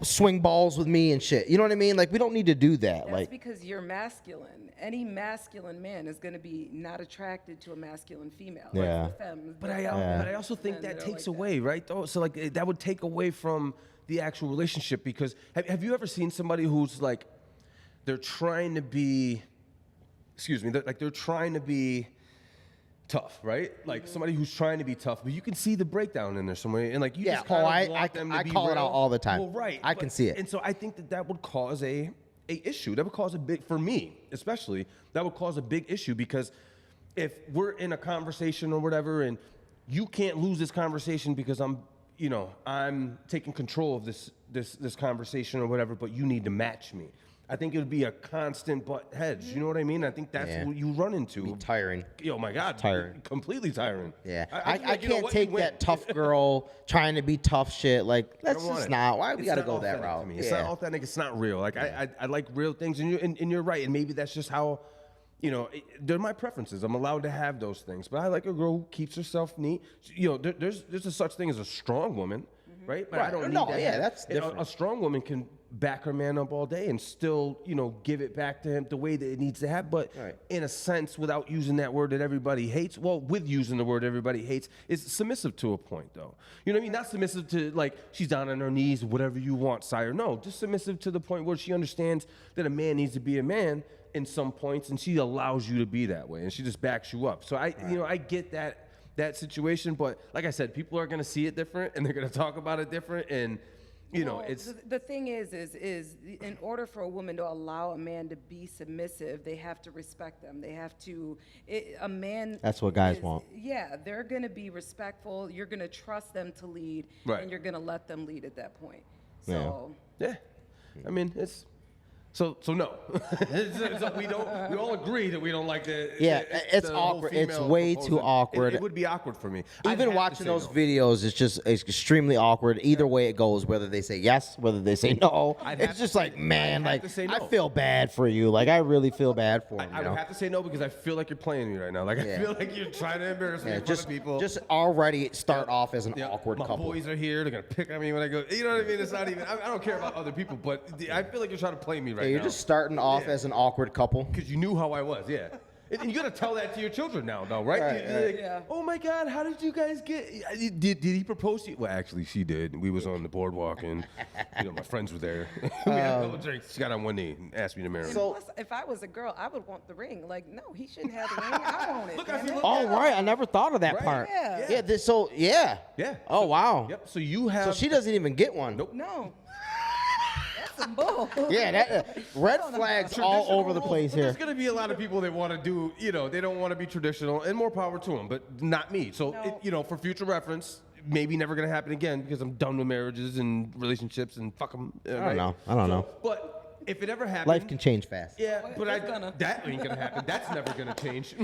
A: swing balls with me and shit. You know what I mean? Like, we don't need to do that.
E: That's
A: like,
E: because you're masculine. Any masculine man is going to be not attracted to a masculine female.
A: Yeah.
E: Like the femmes,
B: But
E: the
B: I also think
E: men
B: that
E: are
B: takes
E: like that.
B: away, right? Though, so like that would take away from the actual relationship because have you ever seen somebody who's like they're trying to be, they're trying to be tough, right? Like somebody who's trying to be tough, but you can see the breakdown in there somewhere, and like you
A: Yeah,
B: just kind of
A: I
B: want them to be
A: call it
B: real.
A: out all the time.
B: Well, right,
A: I can see it.
B: and so I think that would cause a issue. That would cause a big, for me especially, that would cause a big issue because if we're in a conversation or whatever, and you can't lose this conversation because I'm taking control of this conversation or whatever, but you need to match me. I think it would be a constant butt heads. You know what I mean? I think that's
A: Yeah.
B: what you run into.
A: tiring.
B: Oh my God,
A: tiring.
B: completely tiring.
A: Yeah,
B: I feel
A: I
B: like, you know
A: can't
B: what,
A: take
B: you win.
A: that tough girl trying to be tough shit. Like, that's
B: don't want
A: just
B: it.
A: not. Why we
B: It's
A: gotta
B: not
A: go that
B: authentic to
A: route?
B: me. It's not authentic. It's not real. Like I like real things, and you're right. And maybe that's just how, they're my preferences. I'm allowed to have those things. But I like a girl who keeps herself neat. There's a such thing as a strong woman, right? But I
A: Right.
B: don't
A: No,
B: need that.
A: yeah, that's
B: A
A: different.
B: strong woman can back her man up all day and still, give it back to him the way that it needs to have, but
A: Right.
B: in a sense, without using that word that everybody hates. Well, with using the word everybody hates, is submissive to a point, though. You know what I mean? Not submissive to like she's down on her knees, whatever you want, sire. No, just submissive to the point where she understands that a man needs to be a man in some points, and she allows you to be that way, and she just backs you up. So I get that situation, but like I said, people are gonna see it different, and they're gonna talk about it different, and.
E: Well,
B: It's
E: the thing is in order for a woman to allow a man to be submissive, they have to respect them. They have to. A man.
A: That's what guys want.
E: Yeah, they're gonna be respectful. You're gonna trust them to lead,
B: Right.
E: and you're gonna let them lead at that point. So.
B: yeah. I mean, it's so no. We all agree that we don't like the.
A: Yeah, it's
B: the whole
A: awkward. It's
B: female
A: way
B: proposing.
A: too awkward.
B: It would be awkward for me. I'd have
A: Even
B: to
A: watching
B: say
A: those
B: no.
A: videos, it's extremely awkward. Either way it goes, whether they say yes, whether they say no,
B: I'd have
A: it's
B: to
A: just
B: say-
A: like, man,
B: I'd have
A: like
B: to say
A: I
B: no.
A: feel bad for you. Like, I really feel bad for him.
B: I would have to say no because I feel like you're playing me right now. Like I
A: Yeah.
B: feel like you're trying to embarrass me in front of people.
A: just already start off as an
B: Yeah,
A: awkward
B: my
A: couple.
B: boys are here. They're gonna pick on me when I go. You know what I mean? It's not even. I don't care about other people, but I feel like you're trying to play me right
A: Yeah, you're
B: now.
A: just starting off as an awkward couple.
B: Because you knew how I was, yeah. And you gotta tell that to your children now, though, right?
A: Right,
B: You're like,
E: Yeah.
B: oh my God, how did you guys get? Did he propose to you? Well, actually, she did. We was on the boardwalk, and my friends were there. We had a couple drinks. She got on one knee and asked me to marry her.
A: So-
E: Plus, if I was a girl, I would want the ring. Like, no, he shouldn't have the ring. I want it.
B: Look, I
E: damn
B: feel
E: it.
B: like-
A: Oh, right. I never thought of that
B: Right.
A: part.
E: Yeah.
A: Yeah. Yeah.
B: Oh,
A: wow.
B: Yep. So you have.
A: So she doesn't even get one.
B: Nope.
E: No. That's some bull.
A: Yeah, that red flags all
B: Traditional
A: over the
B: rules,
A: place
B: but
A: here.
B: There's gonna be a lot of people that want to do, they don't want to be traditional, and more power to them, but not me. So,
E: No.
B: for future reference, maybe never gonna happen again because I'm done with marriages and relationships and fuck them.
A: I don't know.
B: But if it ever happens,
A: Life can change fast.
B: Yeah, but
E: it's gonna.
B: that ain't gonna happen. That's never gonna change.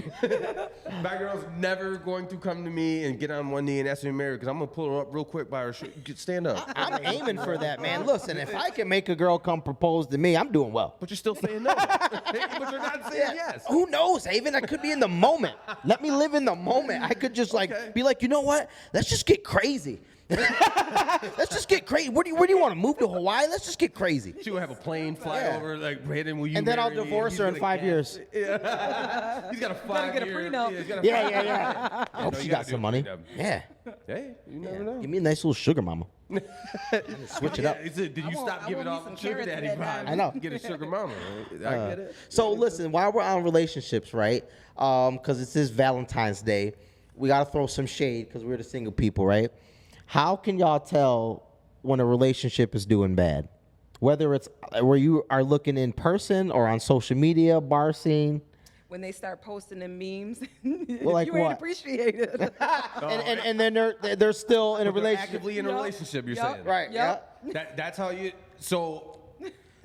B: My girl's never going to come to me and get on one knee and ask me to marry because I'm gonna pull her up real quick by her. Stand up.
A: I'm aiming for that, man. Listen, if I can make a girl come propose to me, I'm doing well.
B: But you're still saying no. But you're not saying yes.
A: Who knows, Haven? I could be in the moment. Let me live in the moment. I could just
B: Okay.
A: be like, you know what? Let's just get crazy. Let's just get crazy. Where do you want to move to Hawaii? Let's just get crazy.
B: She will have a plane fly
A: Yeah.
B: over, like, Brandon, will you
A: And then I'll
B: marry me?
A: divorce
B: He's
A: her in
B: gonna
A: 5
B: gas-
A: years.
B: Yeah. He's got a 5
E: get a
B: year.
E: prenup.
B: He's got a
A: Yeah. I hope
B: no,
A: she
B: you
A: got
B: gotta do
A: some
B: a
A: money.
B: prenup.
A: Yeah.
B: Hey, you never know.
A: Give me a nice little sugar mama. Switch it up.
B: Yeah, did you
E: I
B: stop
E: want
B: giving
E: me
B: off
E: some
B: sugar
E: carrots
B: daddy
E: at that
B: vibes?
E: time.
A: I know.
B: Get a sugar mama. Right? I get it.
A: So listen, while we're on relationships, right? Because it's this Valentine's Day, we gotta throw some shade because we're the single people, right? How can y'all tell when a relationship is doing bad? Whether it's where you are looking in person or on social media, bar scene.
E: when they start posting them memes,
A: like
E: you ain't
A: what?
E: appreciated.
A: And then they're still in a
B: But they're
A: relationship.
B: actively in a
E: Yup.
B: relationship, you're
E: Yup.
B: saying.
A: Right.
E: Yep.
A: Yeah.
B: That's how you. So,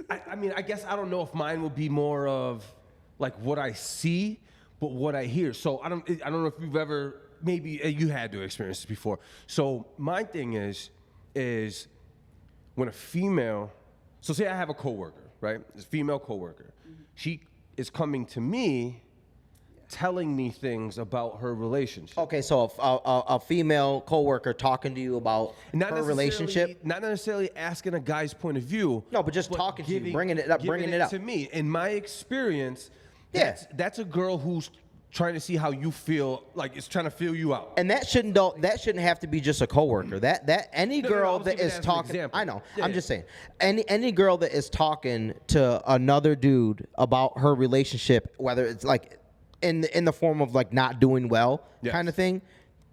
B: I mean, I guess I don't know if mine will be more of like what I see, but what I hear. So I don't know if you've ever maybe you had to experience this before. So my thing is when a female. So say I have a coworker, right? It's a female coworker. She is coming to me, telling me things about her relationship.
A: Okay, so a female coworker talking to you about her relationship.
B: Not necessarily asking a guy's point of view.
A: No, but just talking to you, bringing it up.
B: To me. In my experience,
A: Yeah.
B: that's a girl who's trying to see how you feel, like it's trying to feel you out.
A: And that shouldn't have to be just a coworker. That any
B: No,
A: girl
B: I was
A: that
B: giving
A: is
B: that as an
A: talking,
B: example.
A: I know.
B: Yeah,
A: I'm
B: yeah.
A: just saying, any girl that is talking to another dude about her relationship, whether it's like in the form of like not doing well
B: Yes.
A: kind of thing,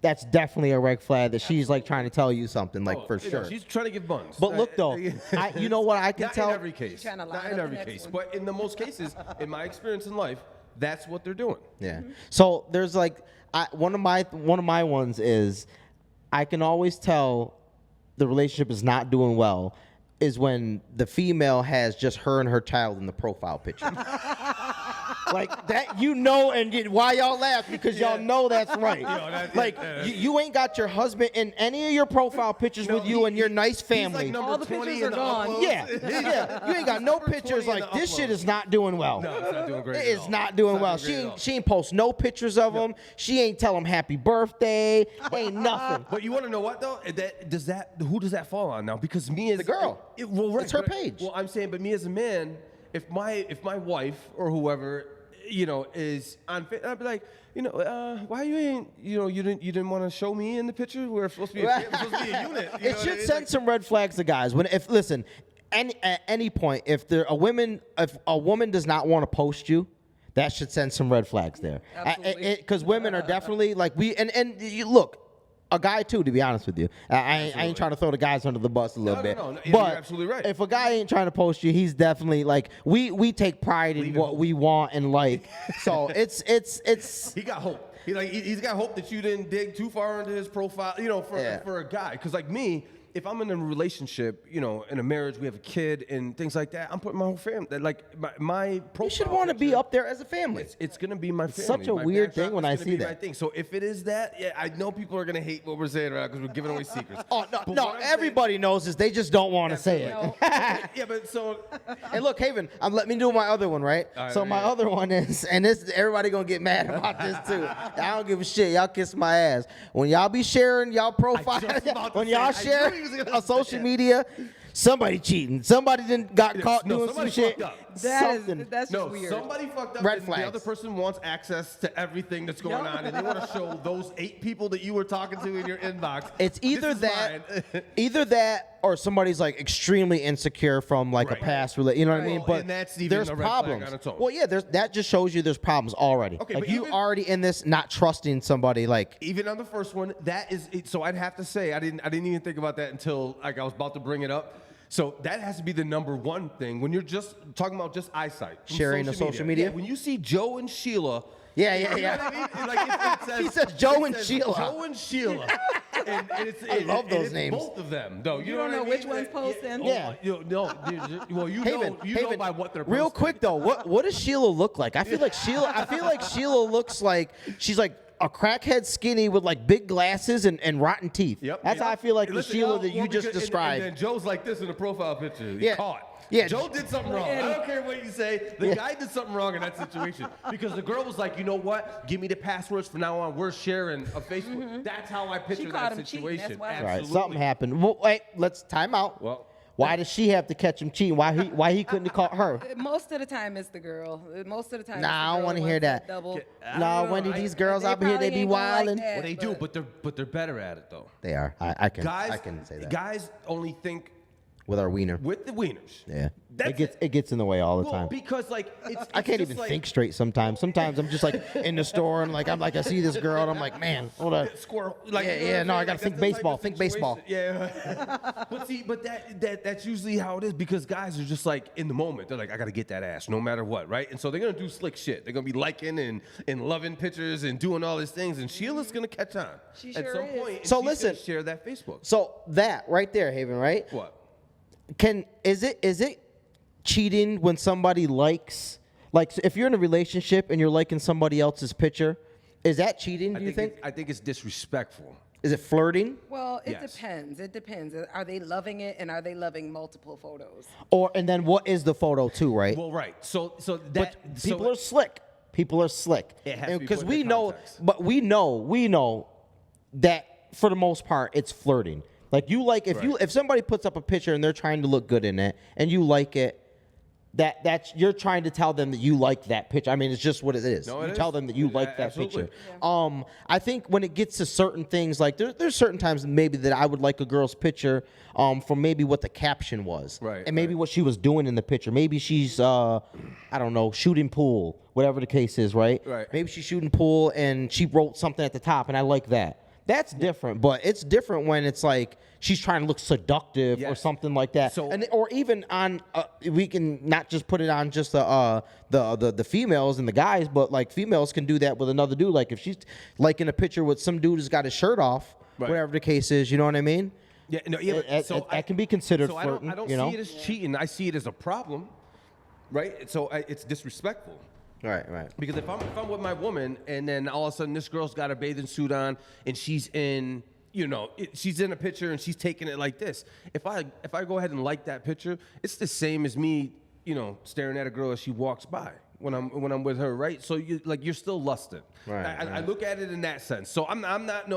A: that's definitely a red flag that she's like trying to tell you something, like for
B: You know,
A: sure.
B: she's trying to give buns.
A: But look though, you know what I can
B: not
A: tell.
B: in every case.
E: trying to line
B: Not
E: up
B: in
E: the
B: every
E: next
B: case,
E: one.
B: but in the most cases, in my experience in life, that's what they're doing.
A: Yeah. So there's like one of my ones is I can always tell the relationship is not doing well is when the female has just her and her child in the profile picture. Like that, and why y'all laugh? Because y'all know that's right. You ain't got your husband in any of your profile pictures with you and your nice family.
B: He's like number
E: All the
B: 20
E: pictures
B: in
E: are
B: the
E: gone.
B: uploads.
A: Yeah. You ain't got no
B: Number 20
A: pictures
B: in
A: like
B: the
A: this shit
B: uploads.
A: is not doing well.
B: No, it's not doing great.
A: It
B: at
A: is
B: all.
A: not doing
B: It's
A: well.
B: doing great at all.
A: She ain't post no pictures of him. She ain't tell him happy birthday. Ain't nothing.
B: But you want to know what though? Who does that fall on now? Because me as
A: The girl.
B: right,
A: It's her
B: but-
A: page.
B: Well, I'm saying, but me as a man, if my wife or whoever is on, I'd be like, why you ain't, you didn't want to show me in the picture? We're supposed to be a unit. You know
A: It
B: what I
A: should
B: mean?
A: send some red flags to guys. At any point, if a woman does not want to post you, that should send some red flags there.
E: Absolutely.
A: Because women are definitely like you look. A guy too, to be honest with you. I ain't trying to throw the guys under the bus a little bit.
B: No.
A: But
B: You're absolutely right.
A: if a guy ain't trying to post you, he's definitely like we take pride in what we want and like. So it's
B: He got hope. He's got hope that you didn't dig too far into his profile, for a guy. Because like me, if I'm in a relationship, in a marriage, we have a kid and things like that, I'm putting my whole family, like my profile.
A: you should want to be
B: picture,
A: up there as a family.
B: It's gonna be my family.
A: such a
B: My
A: weird
B: backdrop
A: thing when
B: is
A: I
B: gonna
A: see
B: be
A: that.
B: my thing. So if it is that, yeah, I know people are gonna hate what we're saying right now because we're giving away secrets.
A: Oh
B: But
A: no!
B: what I'm
A: Everybody knows this. They just don't want to say it.
E: No.
B: yeah, but so
A: And look, Haven, let me do my other one, right?
B: All right,
A: So my
B: yeah.
A: other one is, and this everybody gonna get mad about this too. I don't give a shit. Y'all kiss my ass. When y'all be sharing y'all profile,
B: just about to
A: when
B: say,
A: y'all
B: I
A: share
B: knew he was gonna
A: on
B: say
A: social
B: that.
A: media, somebody cheating. Somebody didn't got caught
B: no,
A: doing some
B: somebody
A: shit.
B: fucked up.
A: Something.
E: That's
B: no,
E: just weird.
B: somebody fucked up.
A: Red
B: and
A: flags.
B: The other person wants access to everything that's going on, and they want to show those 8 people that you were talking to in your inbox.
A: It's either
B: This is
A: that,
B: mine.
A: either that, or somebody's like extremely insecure from like
B: Right.
A: a past relationship. You know what I mean?
B: Well,
A: But
B: and that's even
A: there's
B: a red flag
A: problems.
B: on its own.
A: Well, yeah, that just shows you there's problems already.
B: Okay,
A: like
B: but
A: you
B: even-
A: already in this not trusting somebody. Like
B: Even on the first one, that is so. I'd have to say I didn't even think about that until like I was about to bring it up. So that has to be the number one thing when you're just talking about just eyesight. from
A: Sharing the social media?
B: Yeah, when you see Joe and Sheila.
A: Yeah.
B: You know what I mean? Like, it says,
A: He says Joe and
B: says
A: Sheila.
B: Joe and Sheila.
A: I love those
B: it's
A: names.
B: Both of them, though. You,
E: You don't
B: know
E: know
B: what I
E: which
B: mean?
E: one's posting?
A: Yeah.
B: Well, you
A: Haven,
B: know by what they're posting.
A: real quick though, what does Sheila look like? I feel like Sheila looks like she's like a crackhead skinny with like big glasses and rotten teeth.
B: Yep.
A: That's how I feel like the
B: Listen,
A: Sheila
B: well,
A: that you
B: well,
A: just
B: because-
A: described.
B: And then Joe's like this in the profile picture. He
A: Yeah.
B: caught.
A: Yeah.
B: Joe did something wrong. I don't care what you say. The guy did something wrong in that situation because the girl was like, you know what? Give me the passwords from now on. We're sharing a Facebook. That's how I picture
E: caught
B: that
E: him cheating,
B: situation.
E: that's why.
A: Right,
B: Absolutely.
A: something happened. Well, wait, let's time out.
B: Well,
A: why does she have to catch him cheating? Why he couldn't have caught her?
E: Most of the time it's the girl. Most of the time.
A: Nah,
E: it's the
A: I don't
E: girl
A: wanna
E: wants
A: hear that.
E: Double.
A: No, Wendy, these girls
E: They
A: out here, they
E: probably
A: be
E: ain't gonna like
A: wilding.
E: that,
B: well, they do, but they're better at it though.
A: They are. I can
B: Guys,
A: say that.
B: Guys only think
A: With our wiener.
B: with the wieners.
A: Yeah.
B: That's
A: It gets in the way all the
B: Well,
A: time.
B: because like it's
A: I can't
B: just
A: even
B: like,
A: think straight sometimes. Sometimes I'm just like in the store and like I see this girl and I'm like, man, hold on.
B: Squirrel. Like,
A: Yeah,
B: you know
A: yeah,
B: what I'm
A: no, I
B: saying?
A: gotta
B: Like,
A: think
B: that's the type
A: baseball,
B: of
A: think
B: situation.
A: baseball.
B: Yeah. but see, but that's usually how it is because guys are just like in the moment. They're like, I gotta get that ass no matter what, right? And so they're gonna do slick shit. They're gonna be liking and loving pictures and doing all these things. And Sheila's gonna catch on
E: She
B: at
E: sure
B: some
E: is.
B: point. And
A: So
B: she's
A: listen.
B: gonna share that Facebook.
A: So that right there, Haven, right?
B: What?
A: Is it cheating when somebody likes, like if you're in a relationship and you're liking somebody else's picture, is that cheating, do you think?
B: I think it's disrespectful.
A: Is it flirting?
E: Well, it
B: Yes.
E: depends. It depends. Are they loving it, and are they loving multiple photos?
A: And then what is the photo too, right?
B: Well, right. So
A: But
B: that
A: people are slick. People are slick.
B: It has to be
A: Because
B: put
A: we
B: in
A: know,
B: context.
A: but we know that for the most part it's flirting. Like if somebody puts up a picture and they're trying to look good in it and you like it, that's you're trying to tell them that you like that picture. I mean, it's just what it is.
B: No,
A: You
B: it
A: tell
B: is.
A: them that you like that
B: Absolutely.
A: picture. I think when it gets to certain things, like there's certain times maybe that I would like a girl's picture from maybe what the caption was.
B: Right,
A: And maybe
B: right.
A: what she was doing in the picture. Maybe she's I don't know, shooting pool, whatever the case is, right?
B: Right.
A: Maybe she's shooting pool and she wrote something at the top and I like that. That's different, but it's different when it's like she's trying to look seductive or
B: Yes.
A: something like that.
B: So-
A: Or even on we can not just put it on just the females and the guys, but like females can do that with another dude. Like if she's liking a picture with some dude who's got his shirt off,
B: Right.
A: whatever the case is, you know what I mean?
B: Yeah, no, yeah.
A: That can be considered
B: so
A: flirting.
B: I don't
A: you know?
B: see it as cheating. I see it as a problem, right? So it's disrespectful.
A: Right.
B: Because if I'm with my woman and then all of a sudden this girl's got a bathing suit on and she's in, she's in a picture and she's taking it like this. If I go ahead and like that picture, it's the same as me, staring at a girl as she walks by when I'm with her, right? So you're still lusting.
A: Right,
B: I look at it in that sense. So I'm not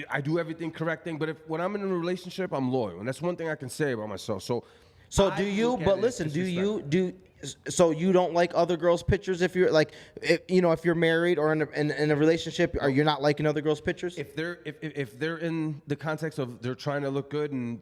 B: I do everything correct thing, but when I'm in a relationship, I'm loyal, and that's one thing I can say about myself. So I
A: do you?
B: look at
A: But
B: it
A: listen,
B: as
A: do you
B: disrespectful.
A: So you don't like other girls' pictures if you're like, if you're married or in a relationship, or you're not liking other girls' pictures?
B: If they're in the context of they're trying to look good and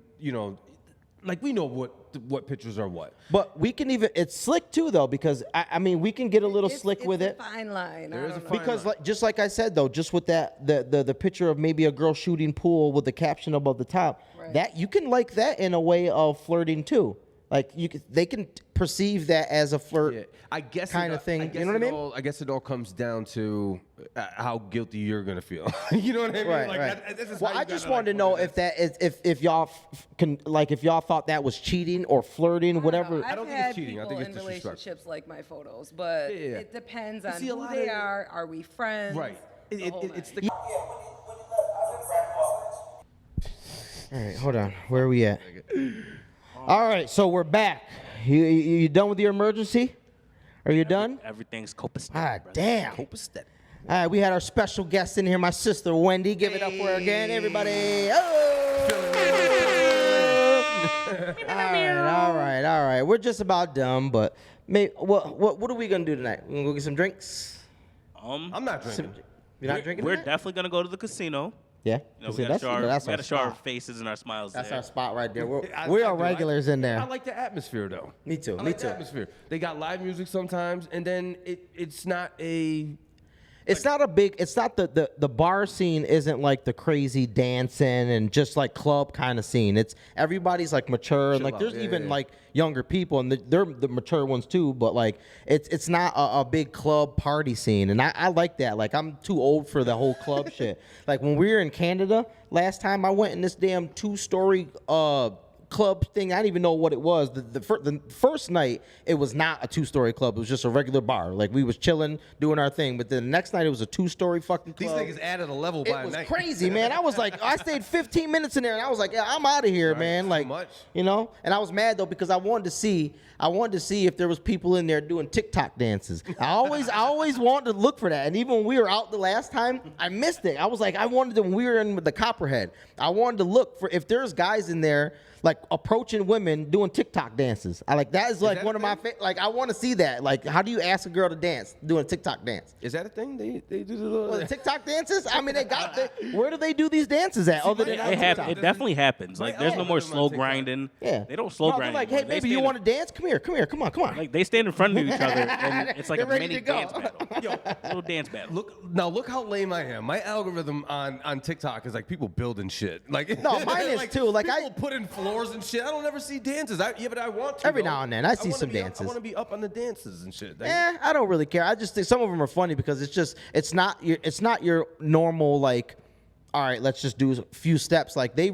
B: like we know what pictures are what.
A: But we can it's slick too though, because I mean we can get a little slick with it.
E: It's a fine line.
B: There
E: I
B: is a
E: don't know.
B: fine
A: Because
B: line.
A: just like I said though, just with that the picture of maybe a girl shooting pool with the caption above the top,
E: Right.
A: that you can like that in a way of flirting too. Like they can perceive that as a flirt.
B: Yeah, I guess
A: kind of thing. You know what I mean?
B: I guess it all comes down to how guilty you're gonna feel. You know what I mean?
A: Right,
B: Like,
A: right.
B: this is
A: Well,
B: how you
A: I just
B: gotta,
A: wanted to
B: like,
A: know
B: put it
A: if that is if y'all can if y'all thought that was cheating or flirting, whatever.
E: I've
B: don't think
E: had
B: it's cheating. I
E: people
B: think it's
E: in
B: disrespectful.
E: relationships like my photos, but
B: Yeah, yeah.
E: it depends
B: You
E: on
B: see a
E: who
B: lot
E: they
B: of-
E: are. Are we friends?
B: Right.
E: The whole
B: It's
E: nine.
B: the
A: All right, hold on. Where are we at? All right, so we're back. You done with your emergency? Are you done?
C: Everything's copacetic.
A: Ah,
C: brother.
A: damn.
B: copacetic.
A: All right, we had our special guest in here, my sister Wendy. Give it up for her again, everybody. Oh! all right. We're just about done, but what are we gonna do tonight? We gonna go get some drinks?
B: I'm not drinking.
A: You're not drinking?
C: We're
A: tonight?
C: definitely gonna go to the casino.
A: Yeah.
C: You know,
A: See,
C: we gotta show our,
A: that's
C: we
A: our
C: gotta show our
A: spot.
C: faces and our smiles.
A: That's
C: there.
A: our spot right there. We
B: I
A: are
B: do.
A: regulars in there.
B: I like the atmosphere though.
A: Me too.
B: I
A: Me
B: like
A: too.
B: the atmosphere. They got live music sometimes, and then it's not a.
A: It's not the bar scene isn't like the crazy dancing and just like club kind of scene. It's everybody's like mature and
B: Chill
A: like
B: out.
A: there's
B: Yeah,
A: even
B: yeah.
A: like younger people and they're the mature ones too. But like it's not a big club party scene and I like that. Like I'm too old for the whole club shit. Like when we were in Canada last time, I went in this damn 2-story club thing. I didn't even know what it was. The first night, it was not a 2-story club. It was just a regular bar. Like we was chilling, doing our thing. But then the next night, it was a 2-story fucking
B: These
A: club.
B: niggas added a level by
A: It was
B: night.
A: crazy, man. I was like, I stayed 15 minutes in there, and I was like, yeah, I'm out of here, man.
B: too
A: Like,
B: much.
A: you know. And I was mad though because I wanted to see if there was people in there doing TikTok dances. I always wanted to look for that. And even when we were out the last time, I missed it. I was like, I wanted to when we were in with the Copperhead. I wanted to look for if there's guys in there like approaching women doing TikTok dances. I like that is like
B: that
A: one
B: a
A: of my
B: thing?
A: like I want to see that. Like, how do you ask a girl to dance doing a TikTok dance?
B: Is that a thing? They do the little.
A: Well, the TikTok dances? I mean, where do they do these dances at? Other than on TikTok?
C: It definitely happens. Like, there's no more slow grinding.
A: Yeah.
C: They don't slow
A: No,
C: grind
A: they're like,
C: anymore.
A: hey,
C: They
A: baby, you
C: stand
A: want to dance? Come here, come on.
C: Like, they stand in front of each other, and it's like
A: They're
C: a
A: ready
C: mini
A: to go.
C: dance battle. Little dance battle.
B: Look how lame I am. My algorithm on TikTok is like people building shit. Like
A: No, mine is too. Like,
B: people put in floors and shit. I don't ever see dances. But I want to.
A: Every
B: though.
A: now and then, I see
B: wanna
A: some
B: be up-
A: dances.
B: I want to be up on the dances and shit.
A: I don't really care. I just think some of them are funny because it's not your normal like, all right, let's just do a few steps. Like they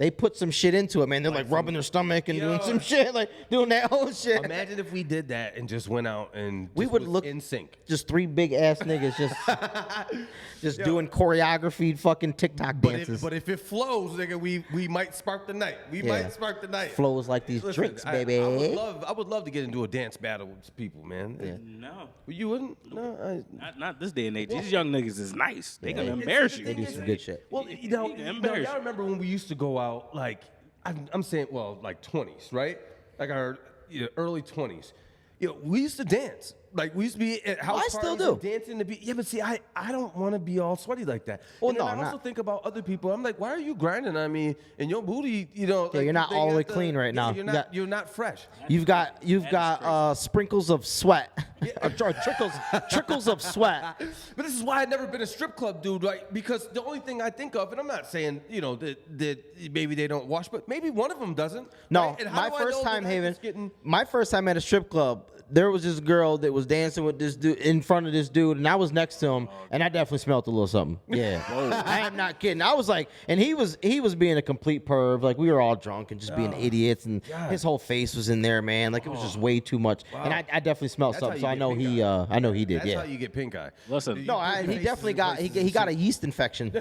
A: put some shit into it, man. They're like rubbing their stomach and doing some shit, like doing that whole shit.
B: Imagine if we did that and just went out and
A: We
B: just
A: would
B: was
A: look
B: in sync.
A: Just three big ass niggas just doing choreographed fucking TikTok dances.
B: But if it flows, nigga, we might spark the night. We might spark the night.
A: Flows like these
B: Listen,
A: drinks,
B: I
A: baby.
B: I would love to get into a dance battle with people, man.
C: No.
B: You wouldn't? No.
C: Not this day and age. These young niggas is nice. They gonna embarrass you.
A: They do some good shit.
B: Well, y'all remember when we used to go out, like, I'm saying, well, like 20s, right? Like our early 20s. We used to dance. Like, we used to be at house
A: I still
B: parties
A: do.
B: and dancing to be. Yeah, but see, I don't want to be all sweaty like that.
A: Well,
B: and then
A: no,
B: I also
A: not-
B: think about other people. I'm like, why are you grinding on me and your booty, like,
A: you're not
B: they
A: all the way
B: got
A: clean right now.
B: You're not fresh.
A: You've got sprinkles of sweat, or trickles of sweat.
B: But this is why I've never been a strip club dude, right? Because the only thing I think of, and I'm not saying, that maybe they don't wash, but maybe one of them doesn't.
A: No,
B: right? And how
A: my
B: do I
A: first
B: know
A: time,
B: that I'm
A: Haven.
B: just getting-
A: My first time at a strip club, there was this girl that was dancing with this dude in front of this dude, and I was next to him, and I definitely smelled a little something. Yeah, I am not kidding. I was like, and he was being a complete perv. Like we were all drunk and just being idiots, and his whole face was in there, man. Like it was just way too much. And I definitely smelled
B: That's how
A: something,
B: you
A: so
B: get
A: I know he did.
B: That's
A: yeah.
B: how you get pink eye.
C: Listen.
A: No, he definitely got he got a yeast infection.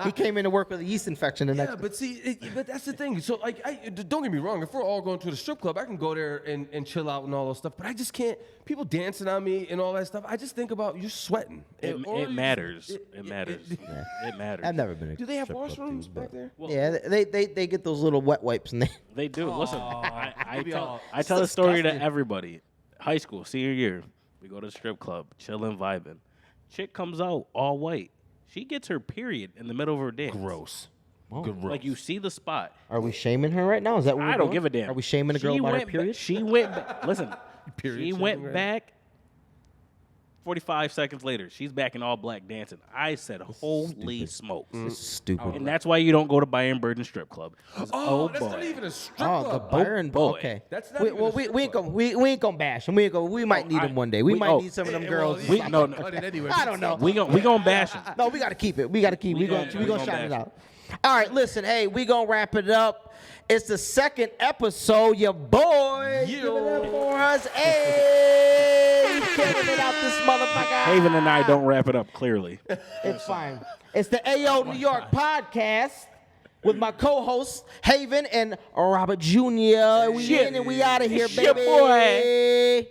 A: He came into work with a yeast infection the next.
B: Yeah, but see, but that's the thing. So, like, don't get me wrong. If we're all going to the strip club, I can go there and chill out and all those stuff. But I just can't. People dancing on me and all that stuff. I just think about you're sweating.
C: It matters. It matters. It matters.
A: I've never been. A
B: Do they have
A: strip club,
B: washrooms
A: too,
B: back
A: but-
B: there?
A: Yeah, they get those little wet wipes and they.
C: They do. Listen, I tell
A: It's
C: the story to
A: disgusting.
C: everybody. High school, senior year, we go to the strip club, chilling, vibing. Chick comes out all white. She gets her period in the middle of her dance.
B: Gross.
C: Like you see the spot.
A: Are we shaming her right now? Is that what
C: I
A: we're
C: don't
A: doing?
C: give a damn.
A: Are we shaming a girl about her period?
C: She went. Listen.
B: Period
C: She
B: shaming
C: went
B: right
C: back. 45 seconds later, she's back in all black dancing. I said, "Holy smokes!"
A: This is stupid.
C: And that's why you don't go to Bayern Burden Strip Club. 'Cause,
B: Oh, that's
C: boy.
B: not even a strip
A: Oh, the
B: club.
A: Byron.
C: boy.
A: Okay.
B: That's not
A: we,
B: even
A: well,
B: a
A: we
B: strip
A: ain't
B: club.
A: gonna we ain't gonna bash him. We might need him one day. We might need some of them girls.
C: we- no,
A: I don't know.
C: We gonna bash him.
A: No, we gotta keep it. We gotta keep. We gonna
C: gonna
A: shout it
C: bash
A: out. All right, listen. Hey, we gonna wrap it up. It's the second episode. Your boy, give it up for us. Hey, killing it out this motherfucker.
C: Haven and I don't wrap it up clearly.
A: It's fine. It's the AYO New York podcast with my co-hosts Haven and Robert Jr. We in and we out of here,
C: It's your
A: baby.
C: boy.